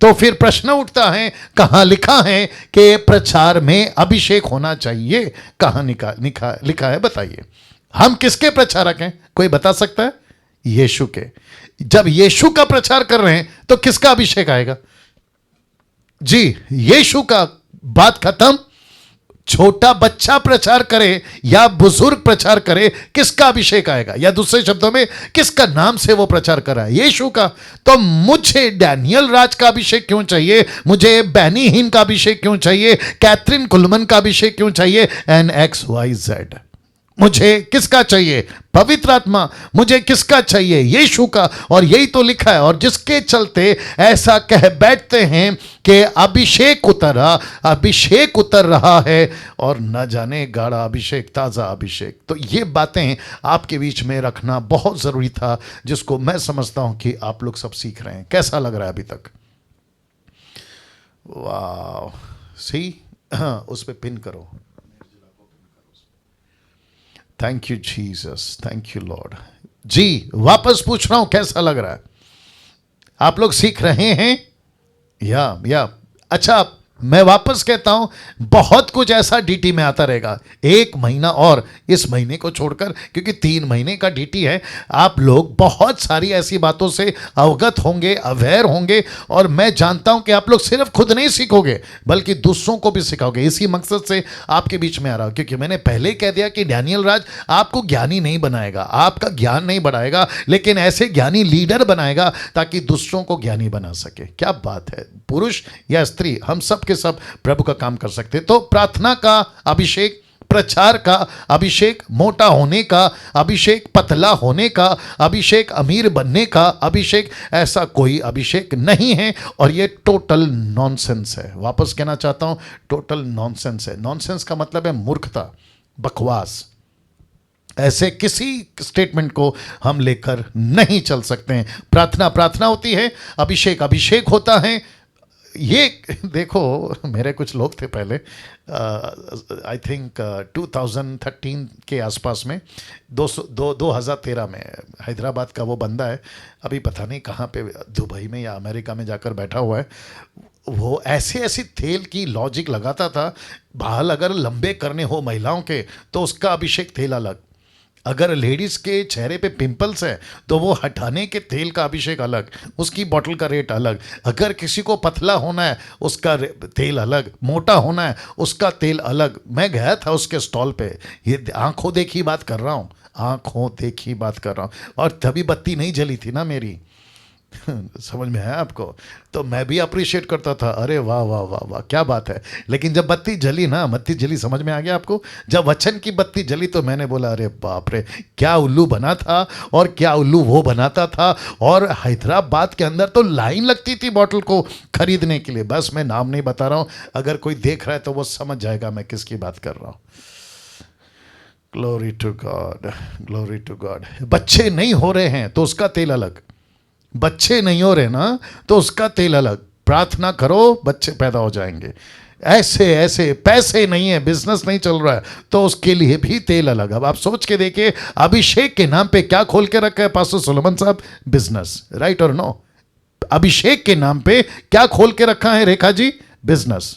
तो फिर प्रश्न उठता है, कहां लिखा है कि प्रचार में अभिषेक होना चाहिए? कहां लिखा है बताइए। हम किसके प्रचारक हैं? कोई बता सकता है? यीशु के। जब यीशु का प्रचार कर रहे हैं तो किसका अभिषेक आएगा? जी, यीशु का। बात खत्म। छोटा बच्चा प्रचार करे या बुजुर्ग प्रचार करे, किसका अभिषेक आएगा? या दूसरे शब्दों में, किसका नाम से वो प्रचार कर रहा है? यीशु का। तो मुझे डैनियल राज का अभिषेक क्यों चाहिए? मुझे बैनी हिन का अभिषेक क्यों चाहिए? कैथरीन कुलमन का अभिषेक क्यों चाहिए? NXYZ। मुझे किसका चाहिए? पवित्र आत्मा। मुझे किसका चाहिए? यीशु का। और यही तो लिखा है। और जिसके चलते ऐसा कह बैठते हैं कि अभिषेक उतरा, अभिषेक उतर रहा है, और न जाने गाढ़ा अभिषेक, ताजा अभिषेक। तो ये बातें आपके बीच में रखना बहुत जरूरी था, जिसको मैं समझता हूं कि आप लोग सब सीख रहे हैं। कैसा लग रहा है अभी तक? वाह, सी, उस पे पिन करो। Thank you Jesus, thank you Lord. जी, वापस पूछ रहा हूं, कैसा लग रहा है? आप लोग सीख रहे हैं या? अच्छा, मैं वापस कहता हूं, बहुत कुछ ऐसा डीटी में आता रहेगा। 1 महीना और, इस महीने को छोड़कर, क्योंकि 3 महीने का डीटी है। आप लोग बहुत सारी ऐसी बातों से अवगत होंगे, अवेयर होंगे, और मैं जानता हूं कि आप लोग सिर्फ खुद नहीं सीखोगे बल्कि दूसरों को भी सिखाओगे। इसी मकसद से आपके बीच में आ रहा हूं, क्योंकि मैंने पहले कह दिया कि डैनियल राज आपको ज्ञानी नहीं बनाएगा, आपका ज्ञान नहीं बढ़ाएगा, लेकिन ऐसे ज्ञानी लीडर बनाएगा ताकि दूसरों को ज्ञानी बना सके। क्या बात है! पुरुष या स्त्री, हम सब के सब प्रभु का काम कर सकते। तो प्रार्थना का अभिषेक, प्रचार का अभिषेक, मोटा होने का अभिषेक, पतला होने का अभिषेक, अमीर बनने का अभिषेक, ऐसा कोई अभिषेक नहीं है। और ये टोटल नॉनसेंस है। वापस कहना चाहता हूं, टोटल नॉनसेंस है। नॉनसेंस का मतलब है मूर्खता, बकवास। ऐसे किसी स्टेटमेंट को हम लेकर नहीं चल सकते हैं। प्रार्थना प्रार्थना होती है, अभिषेक अभिषेक होता है। ये देखो, मेरे कुछ लोग थे पहले, आई थिंक 2013 के आसपास में, 2013 में, हैदराबाद का वो बंदा है, अभी पता नहीं कहाँ पे, दुबई में या अमेरिका में जाकर बैठा हुआ है। वो ऐसी ऐसी तेल की लॉजिक लगाता था। बाल अगर लंबे करने हो महिलाओं के तो उसका अभिषेक तेल अलग, अगर लेडीज के चेहरे पे पिंपल्स है तो वो हटाने के तेल का अभिषेक अलग, उसकी बोतल का रेट अलग। अगर किसी को पतला होना है उसका तेल अलग, मोटा होना है उसका तेल अलग। मैं गया था उसके स्टॉल पे, ये आंखों देखी बात कर रहा हूँ, आंखों देखी बात कर रहा हूँ। और तभी बत्ती नहीं जली थी ना मेरी, समझ में आया आपको? तो मैं भी अप्रिशिएट करता था, अरे वाह वाह वाह वाह क्या बात है। लेकिन जब बत्ती जली ना, बत्ती जली, समझ में आ गया आपको? जब वचन की बत्ती जली तो मैंने बोला अरे बाप रे, क्या उल्लू बना था और क्या उल्लू वो बनाता था। और हैदराबाद के अंदर तो लाइन लगती थी बॉटल को खरीदने के लिए। बस मैं नाम नहीं बता रहा हूँ, अगर कोई देख रहा है तो वो समझ जाएगा मैं किसकी बात कर रहा हूँ। Glory to God, glory to God. बच्चे नहीं हो रहे हैं तो उसका तेल अलग, बच्चे नहीं हो रहे ना तो उसका तेल अलग। प्रार्थना करो बच्चे पैदा हो जाएंगे। ऐसे ऐसे पैसे नहीं है, बिजनेस नहीं चल रहा है तो उसके लिए भी तेल अलग। अब आप सोच के देखिए, अभिषेक के नाम पे क्या खोल के रखा है पास्टर सोलोमन साहब? बिजनेस, राइट और नो? अभिषेक के नाम पे क्या खोल के रखा है रेखा जी? बिजनेस।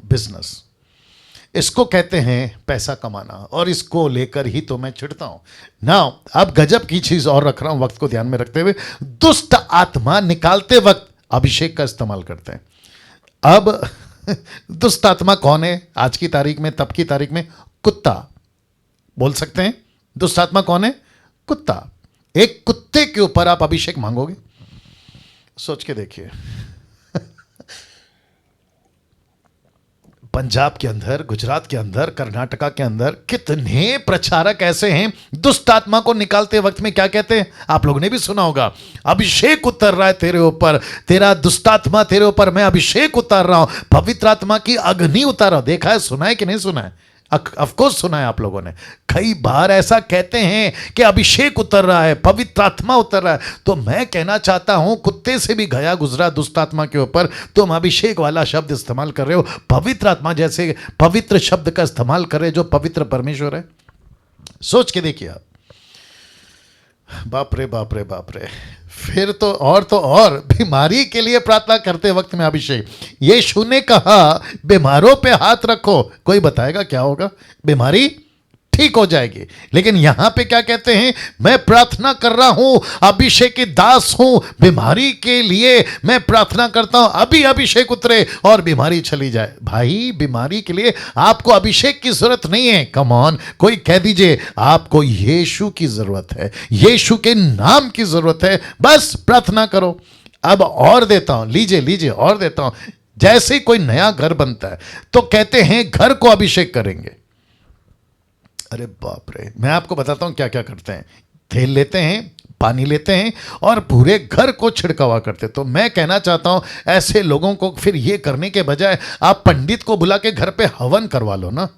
बिजनेस, इसको कहते हैं पैसा कमाना, और इसको लेकर ही तो मैं चिढ़ता हूं ना। अब गजब की चीज और रख रहा हूं वक्त को ध्यान में रखते हुए, दुष्ट आत्मा निकालते वक्त अभिषेक का इस्तेमाल करते हैं। अब दुष्ट आत्मा कौन है आज की तारीख में, तब की तारीख में? कुत्ता। बोल सकते हैं दुष्ट आत्मा कौन है? कुत्ता। एक कुत्ते के ऊपर आप अभिषेक मांगोगे? सोच के देखिए। पंजाब के अंदर, गुजरात के अंदर, कर्नाटका के अंदर कितने प्रचारक ऐसे हैं, दुष्ट आत्मा को निकालते वक्त में क्या कहते हैं? आप लोगों ने भी सुना होगा, अभिषेक उतर रहा है तेरे ऊपर, तेरा दुष्ट आत्मा तेरे ऊपर मैं अभिषेक उतार रहा हूं, पवित्र आत्मा की अग्नि उतार रहा हूं। देखा है, सुना है कि नहीं सुना है? ऑफकोर्स सुना है आप लोगों ने। कई बार ऐसा कहते हैं कि अभिषेक उतर रहा है, पवित्र आत्मा उतर रहा है। तो मैं कहना चाहता हूं, कुत्ते से भी गया गुजरा दुष्ट आत्मा के ऊपर तुम अभिषेक वाला शब्द इस्तेमाल कर रहे हो, पवित्र आत्मा जैसे पवित्र शब्द का इस्तेमाल कर रहे हो जो पवित्र परमेश्वर है। सोच के देखिए आप। बाप रे बाप रे बाप रे। फिर तो और बीमारी के लिए प्रार्थना करते वक्त में अभिषेक। यीशु ने कहा बीमारों पे हाथ रखो, कोई बताएगा क्या होगा? बीमारी ठीक हो जाएगी। लेकिन यहां पे क्या कहते हैं? मैं प्रार्थना कर रहा हूं, अभिषेक की दास हूं, बीमारी के लिए मैं प्रार्थना करता हूं, अभी अभिषेक उतरे और बीमारी चली जाए। भाई, बीमारी के लिए आपको अभिषेक की जरूरत नहीं है। कम ऑन, कोई कह दीजिए आपको यीशु की जरूरत है, यीशु के नाम की जरूरत है, बस प्रार्थना करो। अब और देता हूं, लीजिए लीजिए और देता हूं। जैसे कोई नया घर बनता है तो कहते हैं घर को अभिषेक करेंगे। अरे बाप रे, मैं आपको बताता हूं क्या क्या करते हैं। तेल लेते हैं, पानी लेते हैं और पूरे घर को छिड़कावा करते। तो मैं कहना चाहता हूं, ऐसे लोगों को फिर ये करने के बजाय आप पंडित को बुला के घर पे हवन करवा लो ना।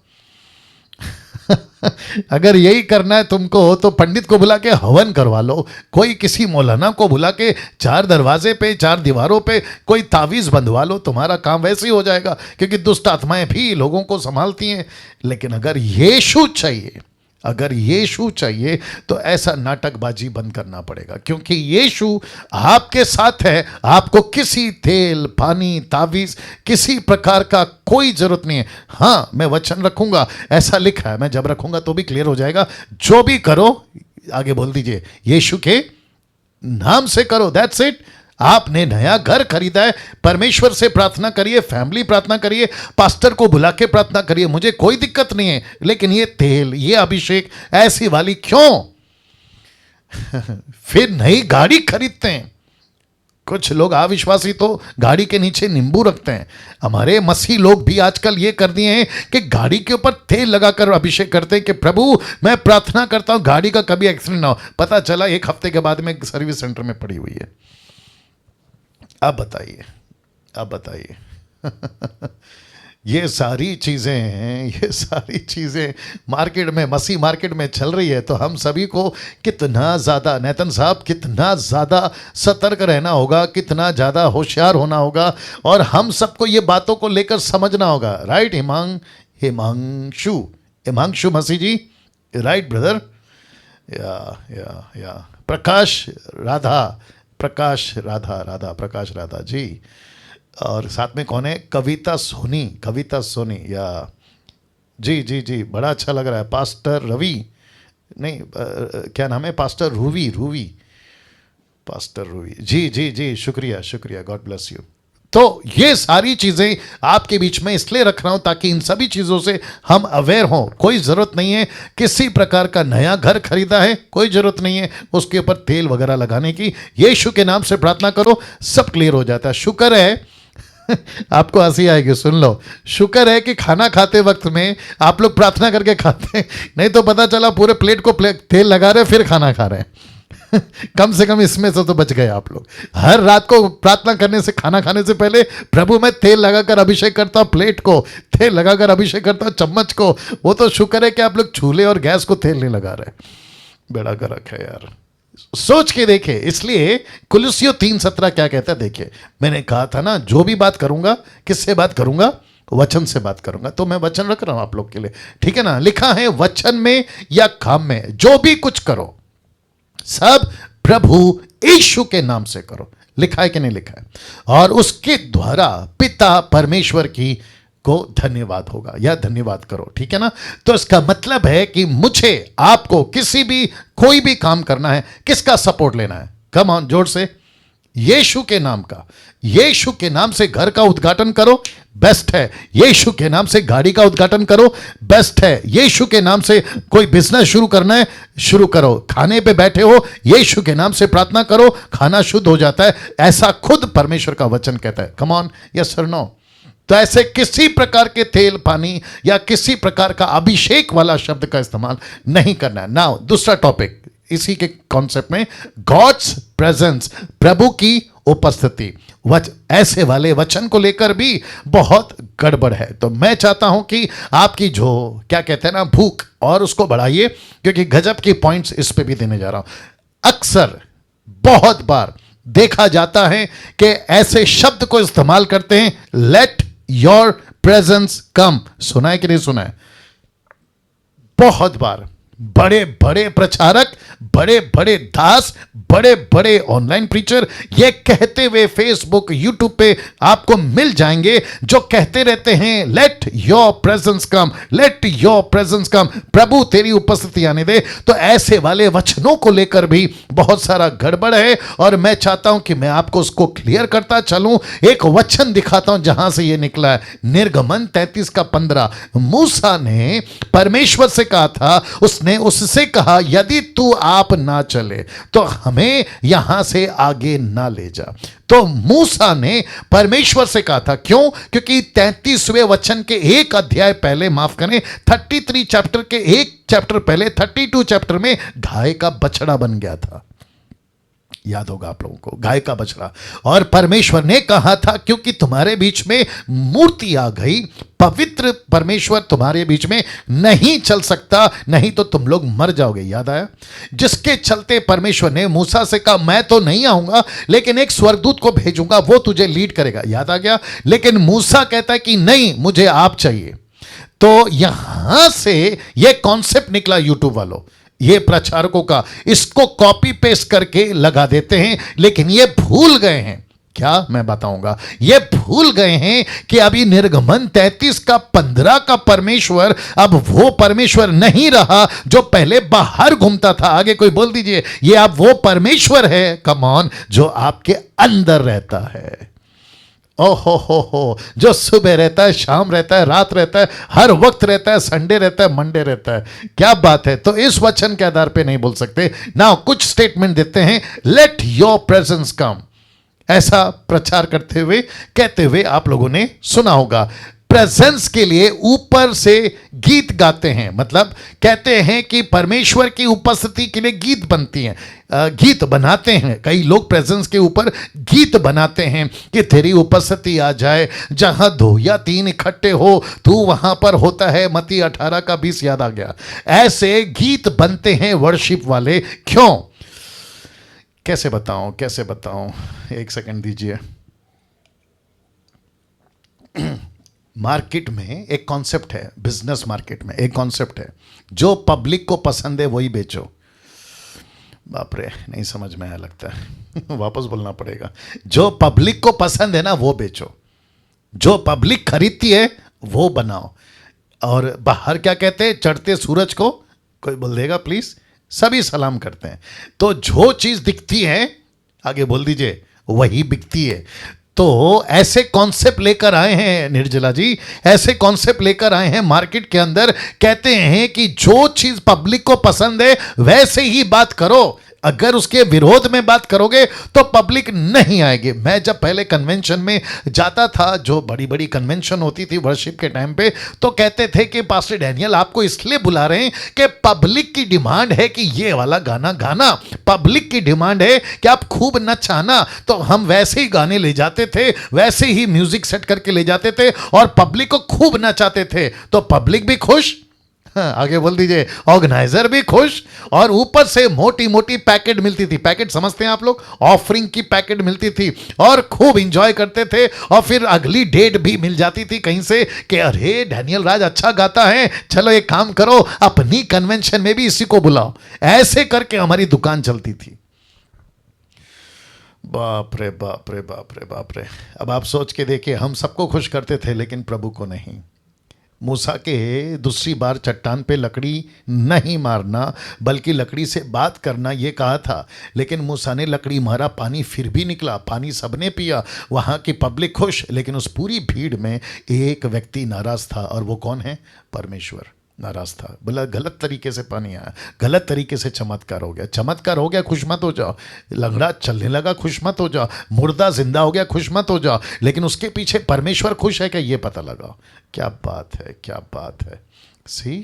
अगर यही करना है तुमको तो पंडित को बुला के हवन करवा लो। कोई किसी मौलाना को बुला के चार दरवाजे पे, चार दीवारों पे कोई तावीज़ बंधवा लो, तुम्हारा काम वैसे ही हो जाएगा, क्योंकि दुष्ट आत्माएं भी लोगों को संभालती हैं। लेकिन अगर यीशु चाहिए, अगर यीशु चाहिए तो ऐसा नाटकबाजी बंद करना पड़ेगा, क्योंकि यीशु आपके साथ है। आपको किसी तेल, पानी, तावीज़, किसी प्रकार का कोई जरूरत नहीं है। हाँ, मैं वचन रखूंगा, ऐसा लिखा है, मैं जब रखूंगा तो भी क्लियर हो जाएगा। जो भी करो, आगे बोल दीजिए, यीशु के नाम से करो, दैट्स इट। आपने नया घर खरीदा है, परमेश्वर से प्रार्थना करिए, फैमिली प्रार्थना करिए, पास्टर को बुला के प्रार्थना करिए, मुझे कोई दिक्कत नहीं है। लेकिन ये तेल, ये अभिषेक ऐसी वाली क्यों? फिर नई गाड़ी खरीदते हैं। कुछ लोग अविश्वासी तो गाड़ी के नीचे नींबू रखते हैं। हमारे मसीह लोग भी आजकल ये कर दिए हैं कि गाड़ी के ऊपर तेल लगाकर अभिषेक करते हैं कि प्रभु मैं प्रार्थना करता हूं गाड़ी का कभी एक्सीडेंट ना हो। पता चला 1 हफ्ते के बाद में सर्विस सेंटर में पड़ी हुई है। अब बताइए, अब बताइए। ये सारी चीज़ें हैं, ये सारी चीज़ें मार्केट में, मसीह मार्केट में चल रही है। तो हम सभी को कितना ज़्यादा, नेतन साहब, कितना ज़्यादा सतर्क रहना होगा, कितना ज़्यादा होशियार होना होगा, और हम सबको ये बातों को लेकर समझना होगा। राइट हिमांशु मसीह जी, राइट ब्रदर? या प्रकाश राधा जी, और साथ में कौन है? कविता सोनी या जी, बड़ा अच्छा लग रहा है। पास्टर रवि, नहीं क्या नाम है? पास्टर रूवी, पास्टर रूवी जी, शुक्रिया, गॉड ब्लेस यू। तो ये सारी चीजें आपके बीच में इसलिए रख रहा हूं ताकि इन सभी चीजों से हम अवेयर हों। कोई जरूरत नहीं है किसी प्रकार का नया घर खरीदा है, कोई जरूरत नहीं है उसके ऊपर तेल वगैरह लगाने की। यीशु के नाम से प्रार्थना करो, सब क्लियर हो जाता है। शुक्र है आपको हंसी आएगी, सुन लो। शुक्र है कि खाना खाते वक्त में आप लोग प्रार्थना करके खाते हैं, नहीं तो पता चला पूरे प्लेट को तेल लगा रहे फिर खाना खा रहे हैं। कम से कम इसमें से तो बच गए आप लोग। हर रात को प्रार्थना करने से, खाना खाने से पहले प्रभु मैं तेल लगाकर अभिषेक करता हूं, प्लेट को तेल लगाकर अभिषेक करता हूं, चम्मच को। वो तो शुक्र है कि आप लोग चूल्हे और गैस को तेल नहीं लगा रहे। बेड़ा गर्क है यार, सोच के देखे। इसलिए कुलुस्सियों 3:17 क्या कहता है देखिए। मैंने कहा था ना जो भी बात करूंगा किससे बात करूंगा, वचन से बात करूंगा। तो मैं वचन रख रहा हूं आप लोग के लिए, ठीक है ना। लिखा है वचन में या काम में जो भी कुछ करो सब प्रभु यीशु के नाम से करो। लिखा है कि नहीं लिखा है? और उसके द्वारा पिता परमेश्वर की को धन्यवाद होगा या धन्यवाद करो, ठीक है ना। तो इसका मतलब है कि मुझे आपको किसी भी कोई भी काम करना है, किसका सपोर्ट लेना है? कम ऑन, जोर से। यीशु के नाम का। यीशु के नाम से घर का उद्घाटन करो, बेस्ट है। यीशु के नाम से गाड़ी का उद्घाटन करो, बेस्ट है। यीशु के नाम से कोई बिजनेस शुरू करना है, शुरू करो। खाने पे बैठे हो, यीशु के नाम से प्रार्थना करो, खाना शुद्ध हो जाता है। ऐसा खुद परमेश्वर का वचन कहता है। Come on, yes sir, no. तो ऐसे किसी प्रकार के तेल पानी या किसी प्रकार का अभिषेक वाला शब्द का इस्तेमाल नहीं करना है। नाउ दूसरा टॉपिक इसी के कॉन्सेप्ट में, गॉड्स प्रेजेंस, प्रभु की उपस्थिति। ऐसे वाले वचन को लेकर भी बहुत गड़बड़ है। तो मैं चाहता हूं कि आपकी जो क्या कहते हैं ना भूख, और उसको बढ़ाइए, क्योंकि गजब की पॉइंट्स इस पे भी देने जा रहा हूं। अक्सर बहुत बार देखा जाता है कि ऐसे शब्द को इस्तेमाल करते हैं, लेट योर प्रेजेंस कम। सुना है कि नहीं सुना है? बहुत बार बड़े बड़े प्रचारक, बड़े बड़े दास, बड़े बड़े ऑनलाइन प्रीचर ये कहते हुए फेसबुक यूट्यूब पे आपको मिल जाएंगे, जो कहते रहते हैं let your presence come, let your presence come, प्रभु तेरी उपस्थिति आने दे। तो ऐसे वाले वचनों को लेकर भी बहुत सारा गड़बड़ है, और मैं चाहता हूं कि मैं आपको उसको क्लियर करता चलूं। एक वचन दिखाता हूं जहां से ये निकला है। निर्गमन 33:15। मूसा ने परमेश्वर से कहा था, उसने उससे कहा यदि तू आप ना चले तो हमें यहां से आगे ना ले जा। तो मूसा ने परमेश्वर से कहा था, क्यों? क्योंकि 33वें वचन के एक अध्याय पहले, माफ करें 33 चैप्टर के एक चैप्टर पहले, 32 चैप्टर में गाय का बछड़ा बन गया था। याद होगा आप लोगों को, गाय का बछड़ा। और परमेश्वर ने कहा था क्योंकि तुम्हारे बीच में मूर्ति आ गई, पवित्र परमेश्वर तुम्हारे बीच में नहीं चल सकता, नहीं तो तुम लोग मर जाओगे। याद आया? जिसके चलते परमेश्वर ने मूसा से कहा मैं तो नहीं आऊंगा, लेकिन एक स्वर्गदूत को भेजूंगा, वो तुझे लीड करेगा। याद आ गया? लेकिन मूसा कहता है कि नहीं, मुझे आप चाहिए। तो यहां से यह कॉन्सेप्ट निकला यूट्यूब वालों, ये प्रचारकों का। इसको कॉपी पेस्ट करके लगा देते हैं, लेकिन ये भूल गए हैं क्या, मैं बताऊंगा। ये भूल गए हैं कि अभी निर्गमन 33:15 का परमेश्वर अब वो परमेश्वर नहीं रहा जो पहले बाहर घूमता था। आगे कोई बोल दीजिए, ये अब वो परमेश्वर है, कम ऑन, जो आपके अंदर रहता है। ओहो हो, जो सुबह रहता है, शाम रहता है, रात रहता है, हर वक्त रहता है, संडे रहता है, मंडे रहता है। क्या बात है। तो इस वचन के आधार पे नहीं बोल सकते ना। कुछ स्टेटमेंट देते हैं, लेट योर प्रेजेंस कम, ऐसा प्रचार करते हुए कहते हुए आप लोगों ने सुना होगा। प्रेजेंस के लिए ऊपर से गीत गाते हैं, मतलब कहते हैं कि परमेश्वर की उपस्थिति के लिए गीत बनती हैं, गीत बनाते हैं। कई लोग प्रेजेंस के ऊपर गीत बनाते हैं कि तेरी उपस्थिति आ जाए, जहां 2 या 3 इकट्ठे हो तू वहां पर होता है। मत्ती 18:20 याद आ गया। ऐसे गीत बनते हैं वर्शिप वाले। क्यों? कैसे बताऊं, एक सेकंड दीजिए। मार्केट में एक कॉन्सेप्ट है, बिजनेस मार्केट में एक कॉन्सेप्ट है, जो पब्लिक को पसंद है वही बेचो। बाप रे, नहीं समझ में आया लगता है वापस बोलना पड़ेगा। जो पब्लिक को पसंद है ना वो बेचो, जो पब्लिक खरीदती है वो बनाओ। और बाहर क्या कहते हैं, चढ़ते सूरज को कोई बोल देगा प्लीज, सभी सलाम करते हैं। तो जो चीज दिखती है, आगे बोल दीजिए, वही बिकती है। तो ऐसे कॉन्सेप्ट लेकर आए हैं निर्जला जी, ऐसे कॉन्सेप्ट लेकर आए हैं मार्केट के अंदर। कहते हैं कि जो चीज पब्लिक को पसंद है वैसे ही बात करो, अगर उसके विरोध में बात करोगे तो पब्लिक नहीं आएगी। मैं जब पहले कन्वेंशन में जाता था, जो बड़ी बड़ी कन्वेंशन होती थी वर्शिप के टाइम पे, तो कहते थे कि पास्टर डैनियल आपको इसलिए बुला रहे हैं कि पब्लिक की डिमांड है कि ये वाला गाना गाना, पब्लिक की डिमांड है कि आप खूब नचाना। तो हम वैसे ही गाने ले जाते थे, वैसे ही म्यूजिक सेट करके ले जाते थे और पब्लिक को खूब नचाते थे, तो पब्लिक भी खुश, हाँ, आगे बोल दीजिए, ऑर्गेनाइजर भी खुश, और ऊपर से मोटी मोटी पैकेट मिलती थी। पैकेट समझते हैं आप लोग, ऑफरिंग की पैकेट मिलती थी और खूब एंजॉय करते थे। और फिर अगली डेट भी मिल जाती थी कहीं से कि अरे डैनियल राज अच्छा गाता है, चलो एक काम करो अपनी कन्वेंशन में भी इसी को बुलाओ। ऐसे करके हमारी दुकान चलती थी। बाप रे बाप रे बाप रे बाप रे। अब आप सोच के देखिए, हम सबको खुश करते थे लेकिन प्रभु को नहीं। मूसा के दूसरी बार चट्टान पे लकड़ी नहीं मारना बल्कि लकड़ी से बात करना ये कहा था, लेकिन मूसा ने लकड़ी मारा, पानी फिर भी निकला, पानी सबने पिया, वहाँ की पब्लिक खुश। लेकिन उस पूरी भीड़ में एक व्यक्ति नाराज था, और वो कौन है? परमेश्वर नाराज था। बोला गलत तरीके से पानी आया, गलत तरीके से चमत्कार हो गया। चमत्कार हो गया, खुश मत हो जाओ। लंगड़ा चलने लगा, खुश मत हो जाओ। मुर्दा जिंदा हो गया, खुश मत हो जाओ। लेकिन उसके पीछे परमेश्वर खुश है क्या, ये पता लगाओ। क्या बात है, क्या बात है। सी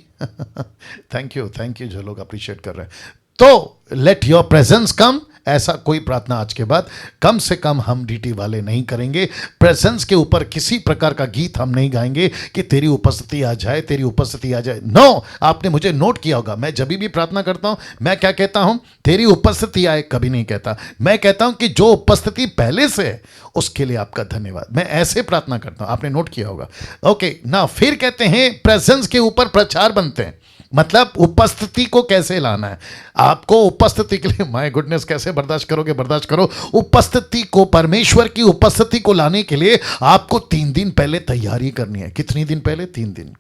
थैंक यू जो लोग अप्रिशिएट कर रहे हैं। तो लेट योर प्रेजेंस कम, ऐसा कोई प्रार्थना आज के बाद कम से कम हम डीटी वाले नहीं करेंगे। प्रेजेंस के ऊपर किसी प्रकार का गीत हम नहीं गाएंगे कि तेरी उपस्थिति आ जाए, तेरी उपस्थिति आ जाए। नो, आपने मुझे नोट किया होगा, मैं जब भी प्रार्थना करता हूं मैं क्या कहता हूं? तेरी उपस्थिति आए कभी नहीं कहता। मैं कहता हूं कि जो उपस्थिति पहले से है उसके लिए आपका धन्यवाद। मैं ऐसे प्रार्थना करता हूं, आपने नोट किया होगा। ओके ना, फिर कहते हैं प्रेजेंस के ऊपर प्रचार बनते हैं। मतलब उपस्थिति को कैसे लाना है आपको, उपस्थिति के लिए माय गुडनेस कैसे बर्दाश्त करोगे, बर्दाश्त करो। उपस्थिति को, परमेश्वर की उपस्थिति को लाने के लिए आपको 3 दिन पहले तैयारी करनी है। कितनी दिन पहले? 3 दिन।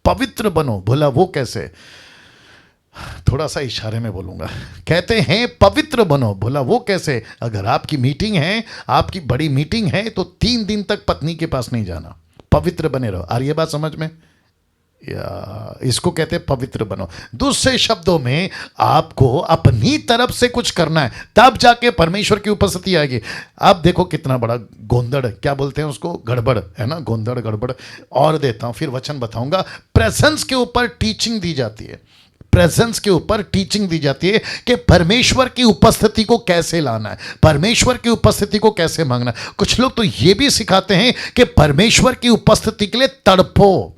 पवित्र बनो, बोला वो कैसे? थोड़ा सा इशारे में बोलूंगा। कहते हैं पवित्र बनो, बोला वो कैसे? अगर आपकी मीटिंग है, आपकी बड़ी मीटिंग है, तो 3 दिन तक पत्नी के पास नहीं जाना, पवित्र बने रहो। आ रही है बात समझ में? या इसको कहते हैं पवित्र बनो। दूसरे शब्दों में आपको अपनी तरफ से कुछ करना है, तब जाके परमेश्वर की उपस्थिति आएगी। अब देखो कितना बड़ा गोंदड़, क्या बोलते हैं उसको, गड़बड़ है ना, गोंदड़ गड़बड़। और देता हूं, फिर वचन बताऊंगा। प्रेजेंस के ऊपर टीचिंग दी जाती है, प्रेजेंस के ऊपर टीचिंग दी जाती है कि परमेश्वर की उपस्थिति को कैसे लाना है, परमेश्वर की उपस्थिति को कैसे मांगना है। कुछ लोग तो ये भी सिखाते हैं कि परमेश्वर की उपस्थिति के लिए तड़पो।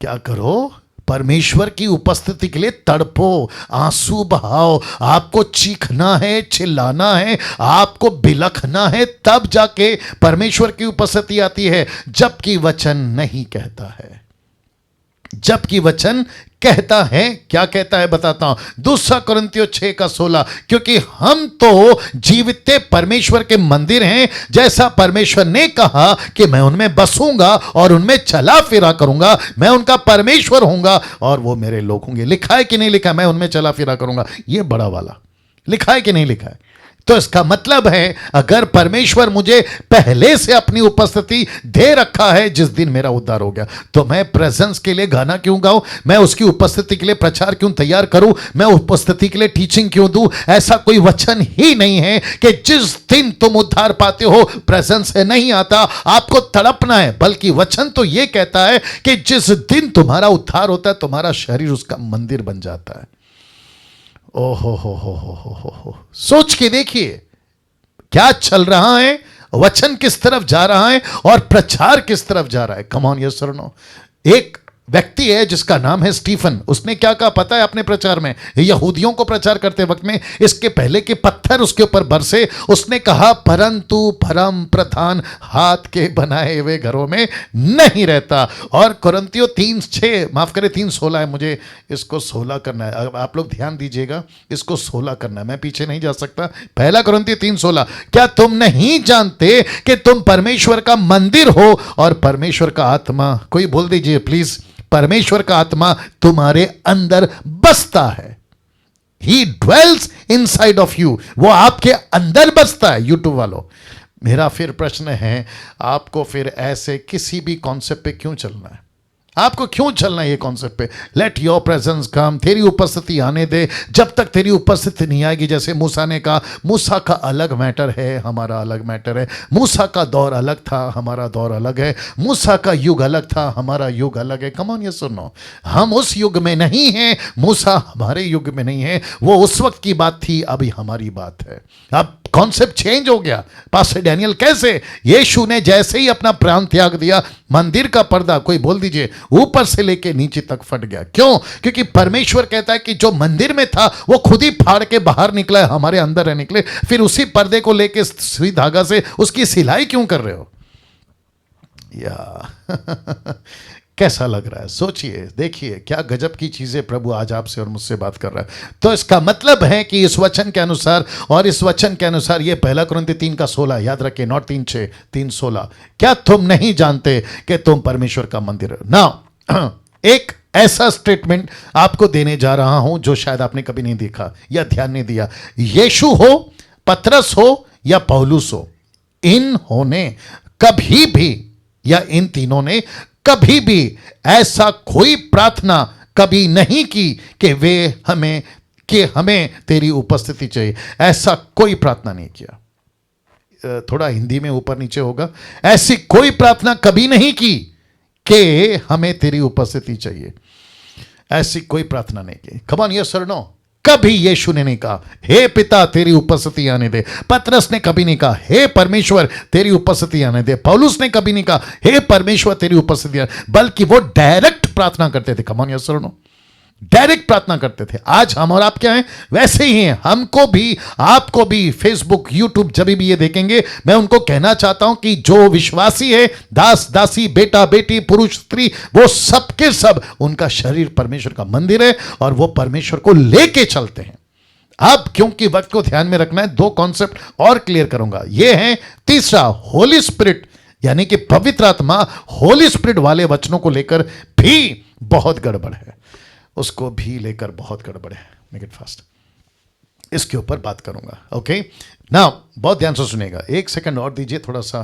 क्या करो? परमेश्वर की उपस्थिति के लिए तड़पो, आंसू बहाओ। आपको चीखना है, चिल्लाना है, आपको बिलखना है, तब जाके परमेश्वर की उपस्थिति आती है। जबकि वचन नहीं कहता है, जबकि वचन कहता है, क्या कहता है बताता हूं। 2 कुरिन्थियों 6:16, क्योंकि हम तो जीवित परमेश्वर के मंदिर हैं, जैसा परमेश्वर ने कहा कि मैं उनमें बसूंगा और उनमें चला फिरा करूंगा, मैं उनका परमेश्वर होऊंगा और वो मेरे लोग होंगे। लिखा है कि नहीं लिखा है? मैं उनमें चला फिरा करूंगा। ये बड़ा वाला लिखा है कि नहीं लिखा है? तो इसका मतलब है अगर परमेश्वर मुझे पहले से अपनी उपस्थिति दे रखा है, जिस दिन मेरा उद्धार हो गया, तो मैं प्रेजेंस के लिए गाना क्यों गाऊं? मैं उसकी उपस्थिति के लिए प्रचार क्यों तैयार करूं? मैं उपस्थिति के लिए टीचिंग क्यों दूं? ऐसा कोई वचन ही नहीं है कि जिस दिन तुम उद्धार पाते हो प्रेजेंस से नहीं आता, आपको तड़पना है। बल्कि वचन तो यह कहता है कि जिस दिन तुम्हारा उद्धार होता है, तुम्हारा शरीर उसका मंदिर बन जाता है। ओहो हो, सोच के देखिए क्या चल रहा है, वचन किस तरफ जा रहा है और प्रचार किस तरफ जा रहा है। कम ऑन, यस और नो। एक व्यक्ति है जिसका नाम है स्टीफन। उसने क्या कहा पता है अपने प्रचार में? यहूदियों को प्रचार करते वक्त में, इसके पहले के पत्थर उसके ऊपर बरसे, उसने कहा परंतु परम प्रधान हाथ के बनाए हुए घरों में नहीं रहता। और कुरिन्थियों 3:6, माफ करें 3:16 है, मुझे इसको 16 करना है। आप लोग ध्यान दीजिएगा, इसको 16 करना है, मैं पीछे नहीं जा सकता। पहला कुरिन्थियों 3:16, क्या तुम नहीं जानते कि तुम परमेश्वर का मंदिर हो और परमेश्वर का आत्मा, कोई बोल दीजिए प्लीज, परमेश्वर का आत्मा तुम्हारे अंदर बसता है। He dwells inside of you, वो आपके अंदर बसता है। यूट्यूब वालों, मेरा फिर प्रश्न है, आपको फिर ऐसे किसी भी कॉन्सेप्ट पे क्यों चलना है? आपको क्यों चलना है ये कॉन्सेप्ट पे? लेट योर प्रेजेंस कम, तेरी उपस्थिति आने दे। जब तक तेरी उपस्थिति नहीं आएगी, जैसे मूसा ने कहा, मूसा का अलग मैटर है, हमारा अलग मैटर है। मूसा का दौर अलग था, हमारा दौर अलग है। मूसा का युग अलग था, हमारा युग अलग है। कम ऑन, ये सुनो, हम उस युग में नहीं हैं, मूसा हमारे युग में नहीं है। वो उस वक्त की बात थी, अभी हमारी बात है। अब कॉन्सेप्ट चेंज हो गया। पास्टर डैनियल, कैसे? यीशु ने जैसे ही अपना प्राण त्याग दिया, मंदिर का पर्दा, कोई बोल दीजिए, ऊपर से लेके नीचे तक फट गया। क्यों? क्योंकि परमेश्वर कहता है कि जो मंदिर में था वो खुद ही फाड़ के बाहर निकला है, हमारे अंदर रहने के लिए। फिर उसी पर्दे को लेके सुई धागा से उसकी सिलाई क्यों कर रहे हो? या कैसा लग रहा है? सोचिए, देखिए क्या गजब की चीजें प्रभु आज आपसे और मुझसे बात कर रहा है। तो इसका मतलब है कि इस वचन के अनुसार, और इस वचन के अनुसार, ये 1 कुरिन्ती 3:16 याद रखिए, नॉट 3:6, 3:16। क्या तुम नहीं जानते कि तुम परमेश्वर का मंदिर हो? ना, एक ऐसा स्टेटमेंट आपको देने जा रहा हूं जो शायद आपने कभी नहीं देखा या ध्यान नहीं दिया। यीशु हो, पतरस हो या पौलुस हो, इन्होंने कभी भी, या इन तीनों ने कभी भी ऐसा कोई प्रार्थना कभी नहीं की कि हमें तेरी उपस्थिति चाहिए। ऐसा कोई प्रार्थना नहीं किया। थोड़ा हिंदी में ऊपर नीचे होगा। ऐसी कोई प्रार्थना कभी नहीं की कि हमें तेरी उपस्थिति चाहिए। ऐसी कोई प्रार्थना नहीं की। कम ऑन, यस और नो? कभी यीशु ने नहीं कहा, हे पिता तेरी उपस्थिति आने दे। पतरस ने कभी नहीं कहा, हे परमेश्वर तेरी उपस्थिति आने दे। पौलुस ने कभी नहीं कहा, हे परमेश्वर तेरी उपस्थिति आने, बल्कि वो डायरेक्ट प्रार्थना करते थे। कम ऑन, यस और नो? डायरेक्ट प्रार्थना करते थे। आज हम और आप क्या हैं? वैसे ही हैं। हमको भी, आपको भी, फेसबुक, यूट्यूब जब भी ये देखेंगे, मैं उनको कहना चाहता हूं कि जो विश्वासी है, दास दासी, बेटा बेटी, पुरुष स्त्री, वो सबके सब, उनका शरीर परमेश्वर का मंदिर है और वो परमेश्वर को लेके चलते हैं। अब क्योंकि वक्त को ध्यान में रखना है, 2 कॉन्सेप्ट और क्लियर करूंगा। ये है तीसरा, होली स्पिरिट, यानी कि पवित्र आत्मा। होली स्पिरिट वाले वचनों को लेकर भी बहुत गड़बड़ है, उसको भी लेकर बहुत गड़बड़ है। मेक इट फास्ट, इसके ऊपर बात करूंगा। ओके ना, बहुत ध्यान से सुनेगा। 1 सेकंड और दीजिए थोड़ा सा।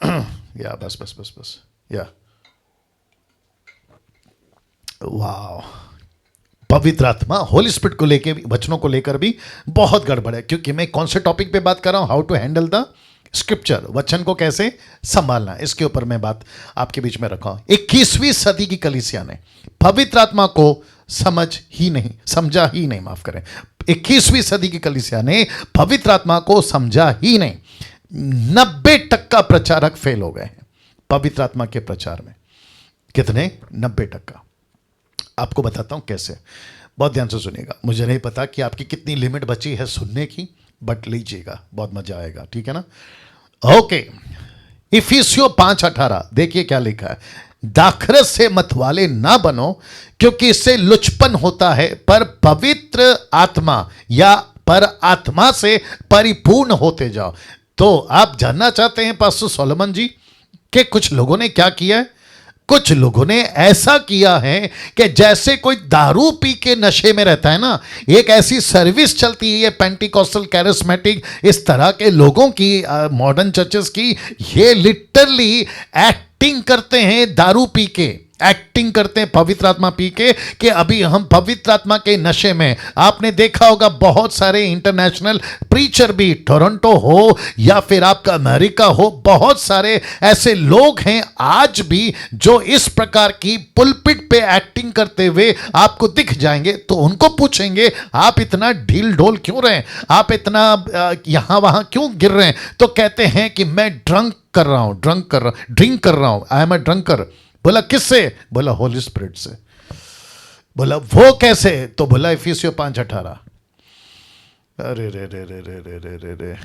या बस बस बस बस, या वाह, पवित्र आत्मा, होली स्पिरिट को लेके, वचनों को लेकर भी बहुत गड़बड़ है। क्योंकि मैं कौन से टॉपिक पे बात कर रहा हूं? How to handle the scripture, वचन को कैसे संभालना, इसके ऊपर मैं बात आपके बीच में रखा हूं। 21वीं सदी की कलीसिया ने पवित्र आत्मा को समझा ही नहीं, माफ करें, 21वीं सदी की कलीसिया ने पवित्र आत्मा को समझा ही नहीं। 90% प्रचारक फेल हो गए हैं पवित्र आत्मा के प्रचार में। कितने? 90%। आपको बताता हूं कैसे, बहुत ध्यान से सुनिएगा। मुझे नहीं पता कि आपकी कितनी लिमिट बची है सुनने की, बट लीजिएगा, बहुत मजा आएगा, ठीक है ना? ओके, इफिसियों 5:18 देखिए क्या लिखा है। दाखरस से मतवाले ना बनो, क्योंकि इससे लुचपन होता है, पर पवित्र आत्मा या पर आत्मा से परिपूर्ण होते जाओ। तो आप जानना चाहते हैं पास्टर सोलोमन जी कि कुछ लोगों ने क्या किया है? कुछ लोगों ने ऐसा किया है कि जैसे कोई दारू पी के नशे में रहता है ना, एक ऐसी सर्विस चलती है ये पेंटिकॉस्टल, कैरिस्मेटिक, इस तरह के लोगों की, मॉडर्न चर्चेस की, ये लिटरली एक्टिंग करते हैं दारू पी के, एक्टिंग करते हैं पवित्र आत्मा पी के, कि अभी हम पवित्र आत्मा के नशे में। आपने देखा होगा बहुत सारे इंटरनेशनल प्रीचर भी, टोरंटो हो या फिर आपका अमेरिका हो, बहुत सारे ऐसे लोग हैं आज भी जो इस प्रकार की पुलपिट पे एक्टिंग करते हुए आपको दिख जाएंगे। तो उनको पूछेंगे, आप इतना ढील ढोल क्यों रहे हैं, आप इतना यहां वहां क्यों गिर रहे हैं? तो कहते हैं कि मैं ड्रिंक कर रहा हूं, आई एम अ ड्रंकर। बोला किससे? बोला होली स्पिरिट से। बोला वो कैसे? तो बोला इफिसियों 5:18। अरे रे रे रे रे रे रे रे रे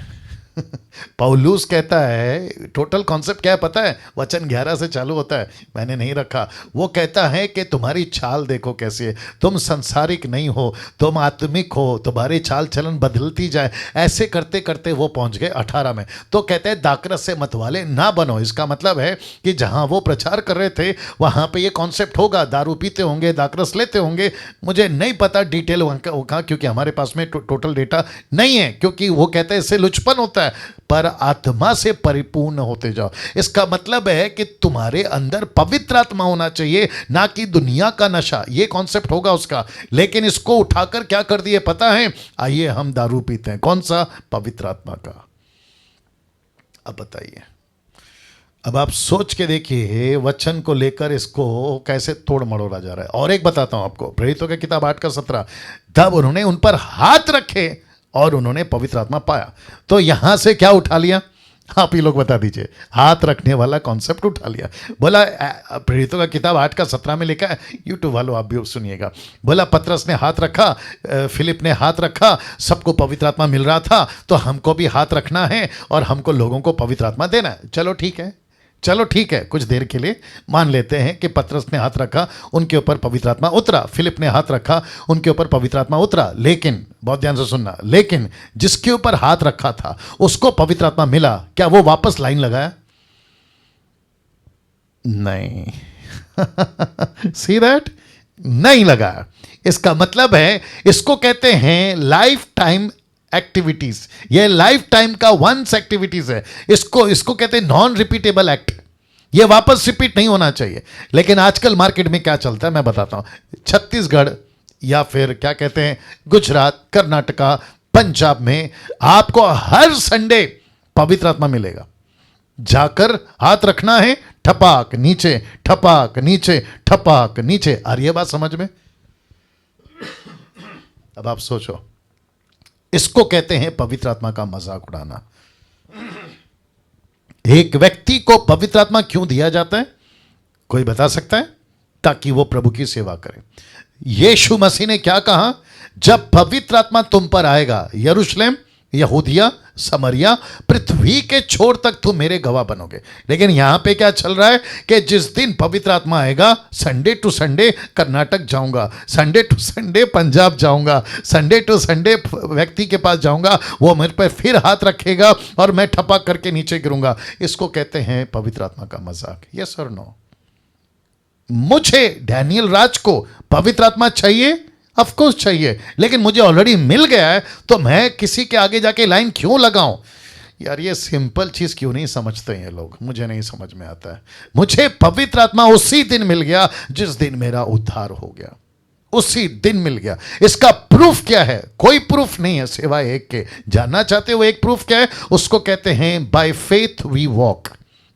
पौलुस कहता है, टोटल कॉन्सेप्ट क्या है पता है? वचन 11 से चालू होता है, मैंने नहीं रखा। वो कहता है कि तुम्हारी चाल देखो कैसी है, तुम संसारिक नहीं हो, तुम आत्मिक हो, तुम्हारी चाल चलन बदलती जाए। ऐसे करते करते वो पहुंच गए 18 में। तो कहते हैं दाखरस से मतवाले ना बनो। इसका मतलब है कि जहां वो प्रचार कर रहे थे वहां पे ये कॉन्सेप्ट होगा, दारू पीते होंगे, दाखरस लेते होंगे। मुझे नहीं पता डिटेल वहां का, क्योंकि हमारे पास में टोटल डेटा नहीं है, क्योंकि वो कहते हैं इससे लुचपन होता है। होता है, पर आत्मा से परिपूर्ण होते जाओ। इसका मतलब है कि तुम्हारे अंदर पवित्र आत्मा होना चाहिए, ना कि दुनिया का नशा। ये कॉन्सेप्ट होगा उसका, लेकिन इसको उठाकर क्या कर दिए पता है? आइए हम दारू पीते हैं। कौन सा? पवित्र आत्मा का। अब बताइए, अब आप सोच के देखिए वचन को लेकर इसको कैसे तोड़ मड़ोड़ा जा रहा है। और एक बताता हूं आपको, प्रेरितों की किताब 8:17, तब उन्होंने उन पर हाथ रखे और उन्होंने पवित्र आत्मा पाया। तो यहां से क्या उठा लिया? आप ही लोग बता दीजिए। हाथ रखने वाला कॉन्सेप्ट उठा लिया। बोला प्रेरितों का किताब 8:17 में लिखा है, यूट्यूब वालों आप भी सुनिएगा। बोला पतरस ने हाथ रखा, फिलिप ने हाथ रखा, सबको पवित्र आत्मा मिल रहा था, तो हमको भी हाथ रखना है और हमको लोगों को पवित्र आत्मा देना है। चलो ठीक है, चलो ठीक है, कुछ देर के लिए मान लेते हैं कि पतरस ने हाथ रखा, उनके ऊपर पवित्र आत्मा उतरा। फिलिप ने हाथ रखा, उनके ऊपर पवित्र आत्मा उतरा। लेकिन बहुत ध्यान से सुनना, लेकिन जिसके ऊपर हाथ रखा था उसको पवित्र आत्मा मिला, क्या वो वापस लाइन लगाया? नहीं। See that? नहीं लगाया। इसका मतलब है, इसको कहते हैं लाइफ टाइम एक्टिविटीज। ये लाइफ टाइम का वंस एक्टिविटीज है। इसको कहते हैं नॉन रिपीटेबल एक्ट। ये वापस रिपीट नहीं होना चाहिए। लेकिन आजकल मार्केट में क्या चलता है मैं बताता हूं। छत्तीसगढ़ या फिर क्या कहते हैं गुजरात, कर्नाटका, पंजाब में आपको हर संडे पवित्र आत्मा मिलेगा। जाकर हाथ रखना है, ठपाक नीचे, ठपाक नीचे, ठपाक नीचे। आ रही है बात समझ में? अब आप सोचो, इसको कहते हैं पवित्र आत्मा का मजाक उड़ाना। एक व्यक्ति को पवित्र आत्मा क्यों दिया जाता है? कोई बता सकता है? ताकि वो प्रभु की सेवा करे। यीशु मसीह ने क्या कहा? जब पवित्र आत्मा तुम पर आएगा, यरूशलेम, यहूदिया, समरिया, पृथ्वी के छोर तक तुम मेरे गवाह बनोगे। लेकिन यहां पे क्या चल रहा है कि जिस दिन पवित्र आत्मा आएगा, संडे टू संडे कर्नाटक जाऊंगा, संडे टू संडे पंजाब जाऊंगा, संडे टू संडे व्यक्ति के पास जाऊंगा, वो मेरे पर फिर हाथ रखेगा और मैं ठपक करके नीचे गिरूंगा। इसको कहते हैं पवित्र आत्मा का मजाक। यस और नो? मुझे डैनियल राज को पवित्र आत्मा चाहिए? ऑफ कोर्स चाहिए, लेकिन मुझे ऑलरेडी मिल गया है, तो मैं किसी के आगे जाके लाइन क्यों लगाऊं? यार ये सिंपल चीज क्यों नहीं समझते हैं लोग? मुझे नहीं समझ में आता है। मुझे पवित्र आत्मा उसी दिन मिल गया जिस दिन मेरा उद्धार हो गया, उसी दिन मिल गया। इसका प्रूफ क्या है? कोई प्रूफ नहीं है सिवाय एक के। जानना चाहते हो एक प्रूफ क्या है? उसको कहते हैं बाय फेथ वी वॉक।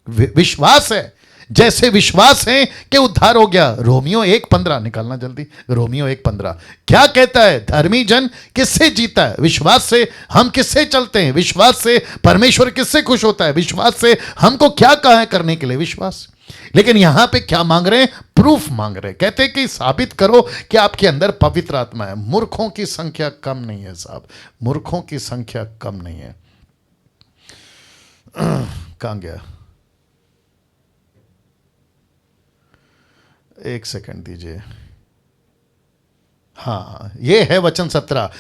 विश्वास है, जैसे विश्वास है कि उद्धार हो गया। रोमियो 1:15 निकालना जल्दी। रोमियो 1:15 क्या कहता है? धर्मी जन किससे जीता है? विश्वास से। हम किससे चलते हैं? विश्वास से। परमेश्वर किससे खुश होता है? विश्वास से। हमको क्या कहा है करने के लिए? विश्वास। लेकिन यहां पे क्या मांग रहे हैं? प्रूफ मांग रहे हैं। कहते हैं कि साबित करो कि आपके अंदर पवित्र आत्मा है। मूर्खों की संख्या कम नहीं है साहब, मूर्खों की संख्या कम नहीं है। कहां गया? एक सेकंड दीजिए। हाँ, ये है वचन 17,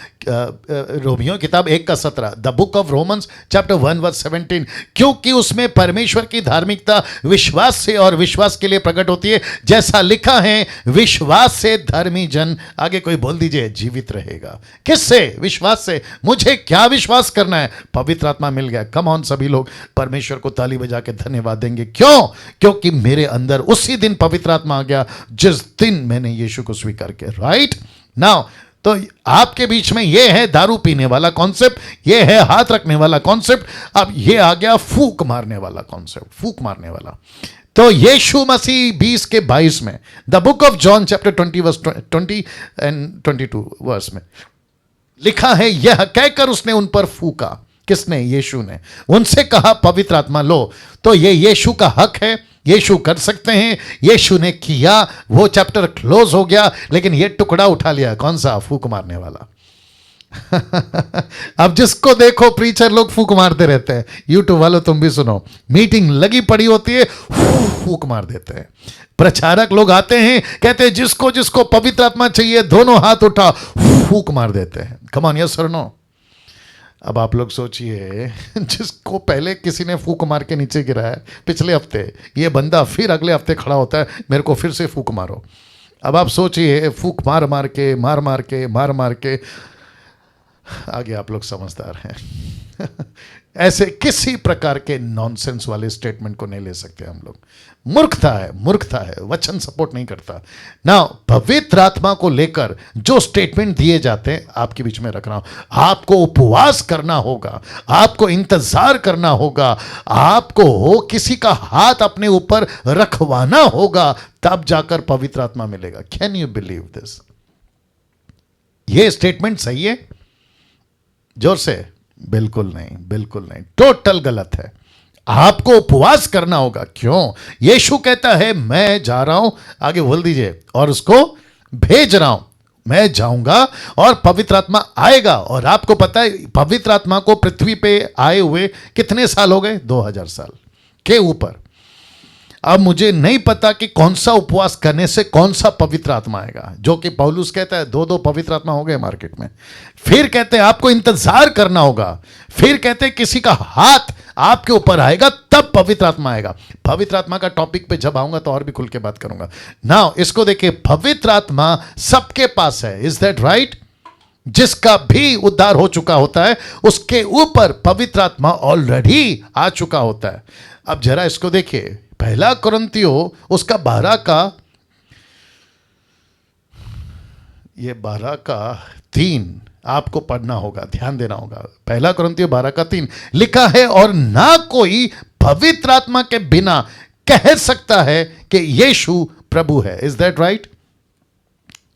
रोमियो किताब 1:17, the book of Romans chapter 1:17। क्योंकि उसमें परमेश्वर की धार्मिकता विश्वास से और विश्वास के लिए प्रकट होती है। जैसा लिखा है, विश्वास से धर्मी जन, आगे कोई बोल दीजिए, जीवित रहेगा। किससे? विश्वास से। मुझे क्या विश्वास करना है? पवित्र आत्मा मिल गया। कम ऑन, सभी लोग परमेश्वर को ताली बजा के धन्यवाद देंगे। क्यों? क्योंकि मेरे अंदर उसी दिन पवित्र आत्मा आ गया जिस दिन मैंने यीशु को स्वीकार किया। राइट नाउ, तो आपके बीच में यह है दारू पीने वाला कॉन्सेप्ट, यह है हाथ रखने वाला कॉन्सेप्ट, अब यह आ गया फूक मारने वाला कॉन्सेप्ट, फूक मारने वाला। तो यीशु मसीह 20:22 में, the book of John chapter 20 and 22 verse में लिखा है, यह कहकर उसने उन पर फूका। किसने? यीशु ने। उनसे कहा पवित्र आत्मा लो। तो यह यीशु का हक है, यीशु कर सकते हैं, यीशु ने किया, वो चैप्टर क्लोज हो गया। लेकिन ये टुकड़ा उठा लिया। कौन सा? फूक मारने वाला। अब जिसको देखो प्रीचर लोग फूक मारते रहते हैं। यूट्यूब वालों तुम भी सुनो, मीटिंग लगी पड़ी होती है, फूक मार देते हैं। प्रचारक लोग आते हैं, कहते हैं जिसको जिसको पवित्र आत्मा चाहिए दोनों हाथ उठा, फूक मार देते हैं। कम ऑन, यस और नो? अब आप लोग सोचिए, जिसको पहले किसी ने फूक मार के नीचे गिराया पिछले हफ्ते, ये बंदा फिर अगले हफ्ते खड़ा होता है, मेरे को फिर से फूक मारो। अब आप सोचिए, फूक मार मार के आगे आप लोग समझदार हैं। ऐसे किसी प्रकार के नॉनसेंस वाले स्टेटमेंट को नहीं ले सकते हम लोग। मूर्खता है, वचन सपोर्ट नहीं करता ना। पवित्र आत्मा को लेकर जो स्टेटमेंट दिए जाते हैं, आपके बीच में रख रहा हूं, आपको उपवास करना होगा, आपको इंतजार करना होगा, आपको किसी का हाथ अपने ऊपर रखवाना होगा, तब जाकर पवित्र आत्मा मिलेगा। Can you believe this? ये स्टेटमेंट सही है? जोर से। बिल्कुल नहीं, टोटल गलत है। आपको उपवास करना होगा। क्यों? यीशु कहता है मैं जा रहा हूं, आगे बोल दीजिए, और उसको भेज रहा हूं। मैं जाऊंगा और पवित्र आत्मा आएगा। और आपको पता है पवित्र आत्मा को पृथ्वी पे आए हुए कितने साल हो गए? 2000 साल के ऊपर। अब मुझे नहीं पता कि कौन सा उपवास करने से कौन सा पवित्र आत्मा आएगा, जो कि पौलुस कहता है 2 पवित्र आत्मा हो गए मार्केट में। फिर कहते हैं आपको इंतजार करना होगा। फिर कहते हैं किसी का हाथ आपके ऊपर आएगा, तब पवित्र आत्मा आएगा। पवित्र आत्मा का टॉपिक पे जब आऊंगा तो और भी खुल के बात करूंगा। नाउ इसको देखिए, पवित्र आत्मा सबके पास है। Is that right? जिसका भी उद्धार हो चुका होता है उसके ऊपर पवित्र आत्मा ऑलरेडी आ चुका होता है। अब जरा इसको देखिए, पहला कुरिन्थियों उसका 12:3 आपको पढ़ना होगा, ध्यान देना होगा। पहला कुरिन्थियों 12:3 लिखा है, और ना कोई पवित्र आत्मा के बिना कह सकता है कि यीशु प्रभु है। Is that right?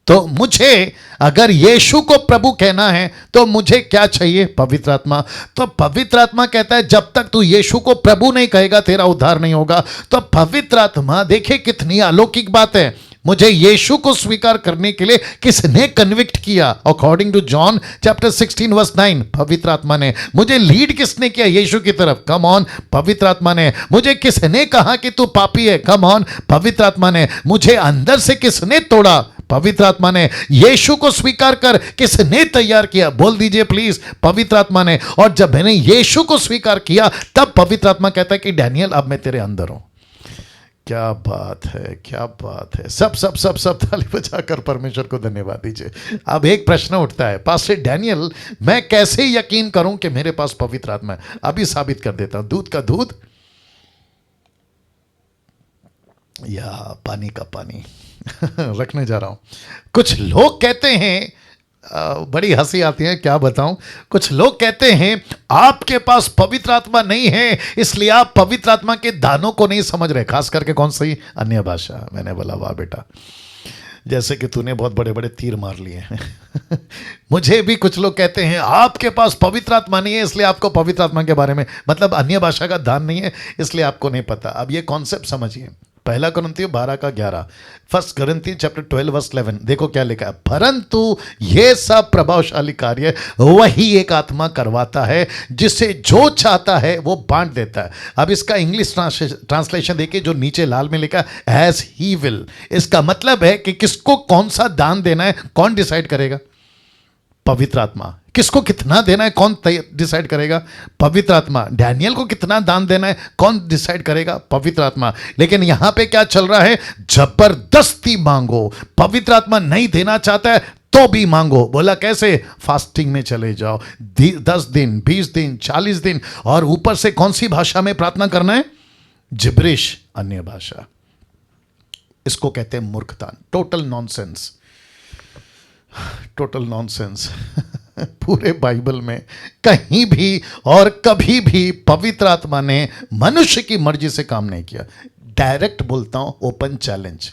तो मुझे अगर यीशु को प्रभु कहना है तो मुझे क्या चाहिए? पवित्र आत्मा। तो पवित्र आत्मा कहता है जब तक तू यीशु को प्रभु नहीं कहेगा तेरा उद्धार नहीं होगा। तो पवित्र आत्मा, देखिए कितनी अलौकिक बात है। मुझे यीशु को स्वीकार करने के लिए किसने कन्विक्ट किया? According to John chapter 16 verse 9, पवित्र आत्मा ने। मुझे लीड किसने किया? यीशु की तरफ। कम ऑन, पवित्र आत्मा ने। मुझे किसने कहा कि तू पापी है? कम ऑन, पवित्र आत्मा ने। मुझे अंदर से किसने तोड़ा? पवित्र आत्मा ने। यीशु को स्वीकार कर किसने तैयार किया? बोल दीजिए प्लीज, पवित्र आत्मा ने। और जब मैंने यीशु को स्वीकार किया तब पवित्र आत्मा कहता है कि डैनियल अब मैं तेरे अंदर हूं। क्या बात है, क्या बात है। सब ताली बजाकर परमेश्वर को धन्यवाद दीजिए। अब एक प्रश्न उठता है, पास्टर डैनियल मैं कैसे यकीन करूं कि मेरे पास पवित्र आत्मा है? अभी साबित कर देता हूं। दूध का दूध या पानी का पानी रखने जा रहा हूं। कुछ लोग कहते हैं, बड़ी हंसी आती है, क्या बताऊं। कुछ लोग कहते हैं आपके पास पवित्र आत्मा नहीं है इसलिए आप पवित्र आत्मा के दानों को नहीं समझ रहे। खास करके कौन सी? अन्य भाषा। मैंने बोला वाह बेटा, जैसे कि तूने बहुत बड़े बड़े तीर मार लिए हैं। मुझे भी कुछ लोग कहते हैं आपके पास पवित्र आत्मा नहीं है इसलिए आपको पवित्र आत्मा के बारे में, मतलब अन्य भाषा का दान नहीं है इसलिए आपको नहीं पता। अब ये कॉन्सेप्ट समझिए। पहला कुरिन्थियों 12:11, फर्स्ट कुरिन्थियों चैप्टर 12 वर्स 11, देखो क्या लिखा है। परंतु ये सब प्रभावशाली कार्य वही एक आत्मा करवाता है, जिसे जो चाहता है वो बांट देता है। अब इसका इंग्लिश ट्रांसलेशन देखिए जो नीचे लाल में लिखा है, एज ही विल। इसका मतलब है कि किसको कौन सा दान देना है कौन डिसाइड करेगा? पवित्र आत्मा। किसको कितना देना है कौन डिसाइड करेगा? पवित्र आत्मा। डैनियल को कितना दान देना है कौन डिसाइड करेगा? पवित्र आत्मा। लेकिन यहां पे क्या चल रहा है? जबरदस्ती मांगो। पवित्र आत्मा नहीं देना चाहता है तो भी मांगो। बोला कैसे? फास्टिंग में चले जाओ, 10 दिन 20 दिन 40 दिन, और ऊपर से कौन सी भाषा में प्रार्थना करना है? जिब्रिश, अन्य भाषा। इसको कहते हैं मूर्खता। Total nonsense, total nonsense. पूरे बाइबल में कहीं भी और कभी भी पवित्र आत्मा ने मनुष्य की मर्जी से काम नहीं किया। डायरेक्ट बोलता हूं, ओपन चैलेंज।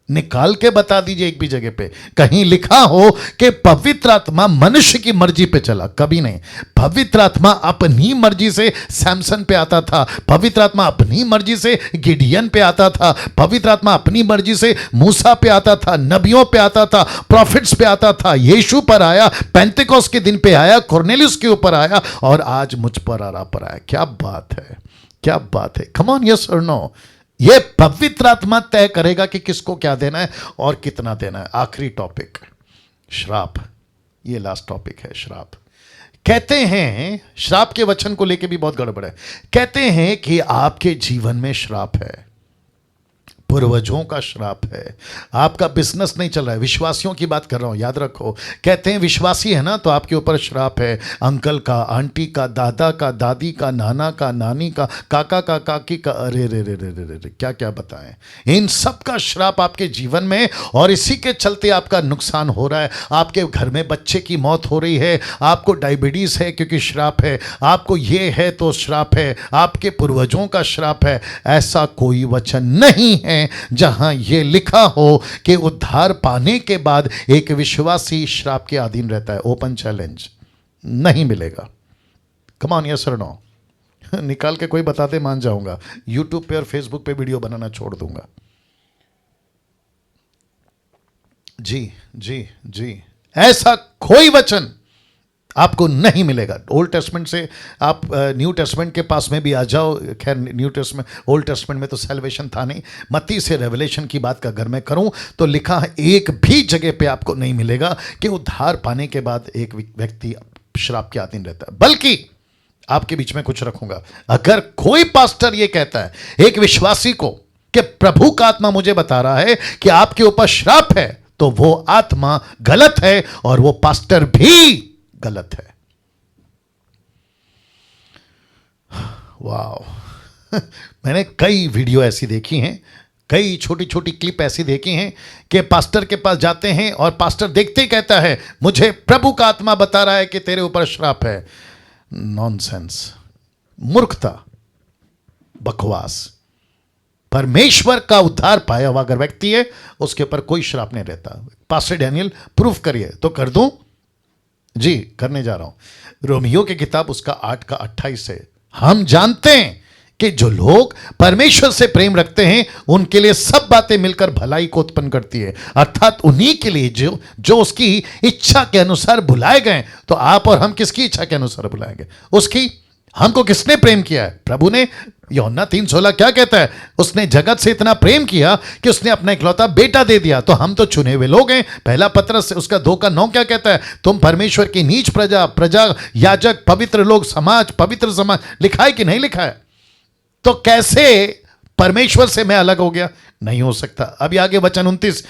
निकाल के बता दीजिए एक भी जगह पे कहीं लिखा हो कि पवित्र आत्मा मनुष्य की मर्जी पे चला। कभी नहीं। पवित्र आत्मा अपनी मर्जी से सैमसन पे आता था, पवित्र आत्मा अपनी मर्जी से गिडियन पे आता था, पवित्र आत्मा अपनी मर्जी से मूसा पे आता था, नबियों पे आता था, प्रॉफिट्स पे आता था, यीशु पर आया, पेंतेकोस्त के दिन पे आया, कुरनेलियुस के ऊपर आया, और आज मुझ पर आरा पर आया। क्या बात है, क्या बात है। कम ऑन, यस और नो। ये पवित्र आत्मा तय करेगा कि किसको क्या देना है और कितना देना है। आखिरी टॉपिक, श्राप। ये लास्ट टॉपिक है, श्राप। कहते हैं, श्राप के वचन को लेके भी बहुत गड़बड़ है। कहते हैं कि आपके जीवन में श्राप है। पूर्वजों का श्राप है। आपका बिजनेस नहीं चल रहा है, विश्वासियों की बात कर रहा हूं, याद रखो। कहते हैं विश्वासी है ना, तो आपके ऊपर श्राप है। अंकल का, आंटी का, दादा का, दादी का, नाना का, नानी का, काका का, काकी का, अरे रे रे रे रे रे, क्या क्या बताएं। इन सब का श्राप आपके जीवन में, और इसी के चलते आपका नुकसान हो रहा है। आपके घर में बच्चे की मौत हो रही है, आपको डायबिटीज है क्योंकि श्राप है, आपको ये है तो श्राप है, आपके पूर्वजों का श्राप है। ऐसा कोई वचन नहीं है जहां यह लिखा हो कि उद्धार पाने के बाद एक विश्वासी श्राप के अधीन रहता है। ओपन चैलेंज, नहीं मिलेगा। कम ऑन, यस और नो? निकाल के कोई बता दे, मान जाऊंगा। यूट्यूब पे और फेसबुक पे वीडियो बनाना छोड़ दूंगा। जी जी जी, ऐसा कोई वचन आपको नहीं मिलेगा। ओल्ड टेस्टमेंट से आप न्यू टेस्टमेंट के पास में भी आ जाओ। खैर न्यू टेस्टमेंट, ओल्ड टेस्टमेंट में तो सैल्वेशन था नहीं। मत्ती से रेवलेशन की बात का अगर मैं करूं तो लिखा है, एक भी जगह पे आपको नहीं मिलेगा कि उद्धार पाने के बाद एक व्यक्ति श्राप के अधीन रहता है। बल्कि आपके बीच में कुछ रखूंगा, अगर कोई पास्टर ये कहता है एक विश्वासी को कि प्रभु का आत्मा मुझे बता रहा है कि आपके ऊपर श्राप है, तो वो आत्मा गलत है और वो पास्टर भी गलत है। वाह, मैंने कई वीडियो ऐसी देखी हैं, कई छोटी छोटी क्लिप ऐसी देखी हैं कि पास्टर के पास जाते हैं और पास्टर देखते ही कहता है मुझे प्रभु का आत्मा बता रहा है कि तेरे ऊपर श्राप है। नॉनसेंस, मूर्खता, बकवास। परमेश्वर का उद्धार पाया हुआ अगर व्यक्ति है, उसके ऊपर कोई श्राप नहीं रहता। पास्टर डैनियल प्रूफ करिए तो कर दूं? जी, करने जा रहा हूं। रोमियो की किताब उसका 8 का 28 है। हम जानते हैं कि जो लोग परमेश्वर से प्रेम रखते हैं उनके लिए सब बातें मिलकर भलाई को उत्पन्न करती है, अर्थात उन्हीं के लिए जो उसकी इच्छा के अनुसार बुलाए गए। तो आप और हम किसकी इच्छा के अनुसार बुलाए गए? उसकी। हमको किसने प्रेम किया है? प्रभु ने। यूहन्ना 3:16 क्या कहता है? उसने जगत से इतना प्रेम किया कि उसने अपना इकलौता बेटा दे दिया। तो हम तो चुने हुए लोग हैं। पहला पत्रस उसका 2 का 9 क्या कहता है? तुम परमेश्वर की नीच प्रजा, याजक, पवित्र लोग, समाज, पवित्र समाज। लिखा है कि नहीं लिखा है? तो कैसे परमेश्वर से मैं अलग हो गया? नहीं हो सकता। अभी आगे वचन 29,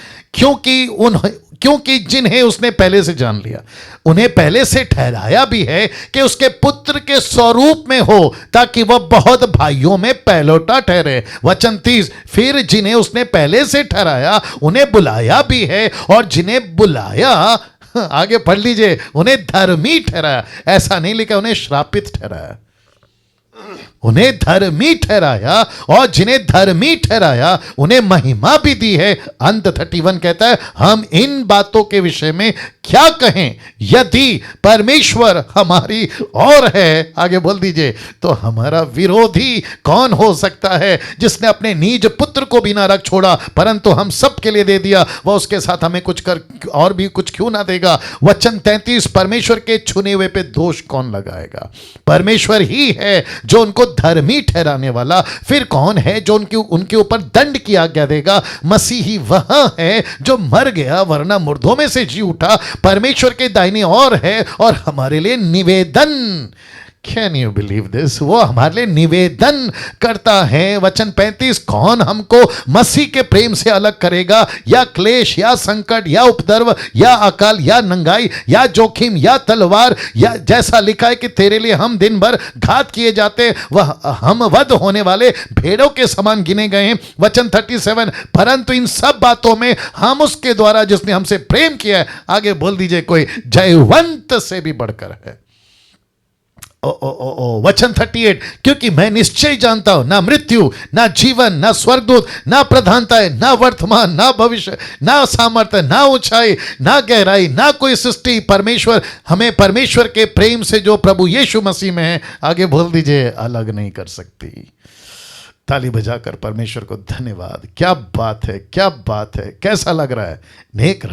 क्योंकि जिन्हें उसने पहले से जान लिया उन्हें पहले से ठहराया भी है कि उसके पुत्र के स्वरूप में हो, ताकि वह बहुत भाइयों में पहलौठा ठहरे। वचन 30, फिर जिन्हें उसने पहले से ठहराया उन्हें बुलाया भी है, और जिन्हें बुलाया, आगे पढ़ लीजिए, उन्हें धर्मी ठहराया। ऐसा नहीं लिखा उन्हें श्रापित ठहराया। उन्हें धर्मी ठहराया, और जिन्हें धर्मी ठहराया उन्हें महिमा भी दी है। अंत 31 कहता है, हम इन बातों के विषय में क्या कहें? यदि परमेश्वर हमारी ओर है, आगे बोल दीजिए, तो हमारा विरोधी कौन हो सकता है? जिसने अपने निज पुत्र को भी ना रख छोड़ा, परंतु हम सब के लिए दे दिया, वह उसके साथ हमें कुछ कर और भी कुछ क्यों ना देगा? वचन 33, परमेश्वर के चुने हुए पे दोष कौन लगाएगा? परमेश्वर ही है जो उनको धर्मी ठहराने वाला। फिर कौन है जो उनके ऊपर दंड की आज्ञा देगा? मसीही वह है जो मर गया वरना मुर्दों में से जी उठा, परमेश्वर के दाहिने ओर है और हमारे लिए निवेदन। Can you believe this? वो हमारे लिए निवेदन करता है। वचन 35, कौन हमको मसीह के प्रेम से अलग करेगा? या क्लेश, या संकट, या उपद्रव, या अकाल, या नंगाई, या जोखिम, या तलवार? या जैसा लिखा है कि तेरे लिए हम दिन भर घात किए जाते, वह हम वध होने वाले भेड़ों के समान गिने गए हैं। वचन 37, परंतु इन सब बातों में हम उसके द्वारा जिसने हमसे प्रेम किया है, आगे बोल दीजिए, कोई जयवंत से भी बढ़कर है। वचन 38, क्योंकि मैं निश्चय जानता हूं ना मृत्यु, ना जीवन, ना स्वर्गदूत, ना प्रधानताएं, ना वर्तमान, ना भविष्य, ना सामर्थ्य, ना ऊंचाई, ना गहराई, ना कोई सृष्टि, परमेश्वर हमें परमेश्वर के प्रेम से जो प्रभु यीशु मसीह में है, आगे बोल दीजिए, अलग नहीं कर सकती। ताली बजाकर परमेश्वर को धन्यवाद। क्या बात है, क्या बात है, कैसा लग रहा है? नेक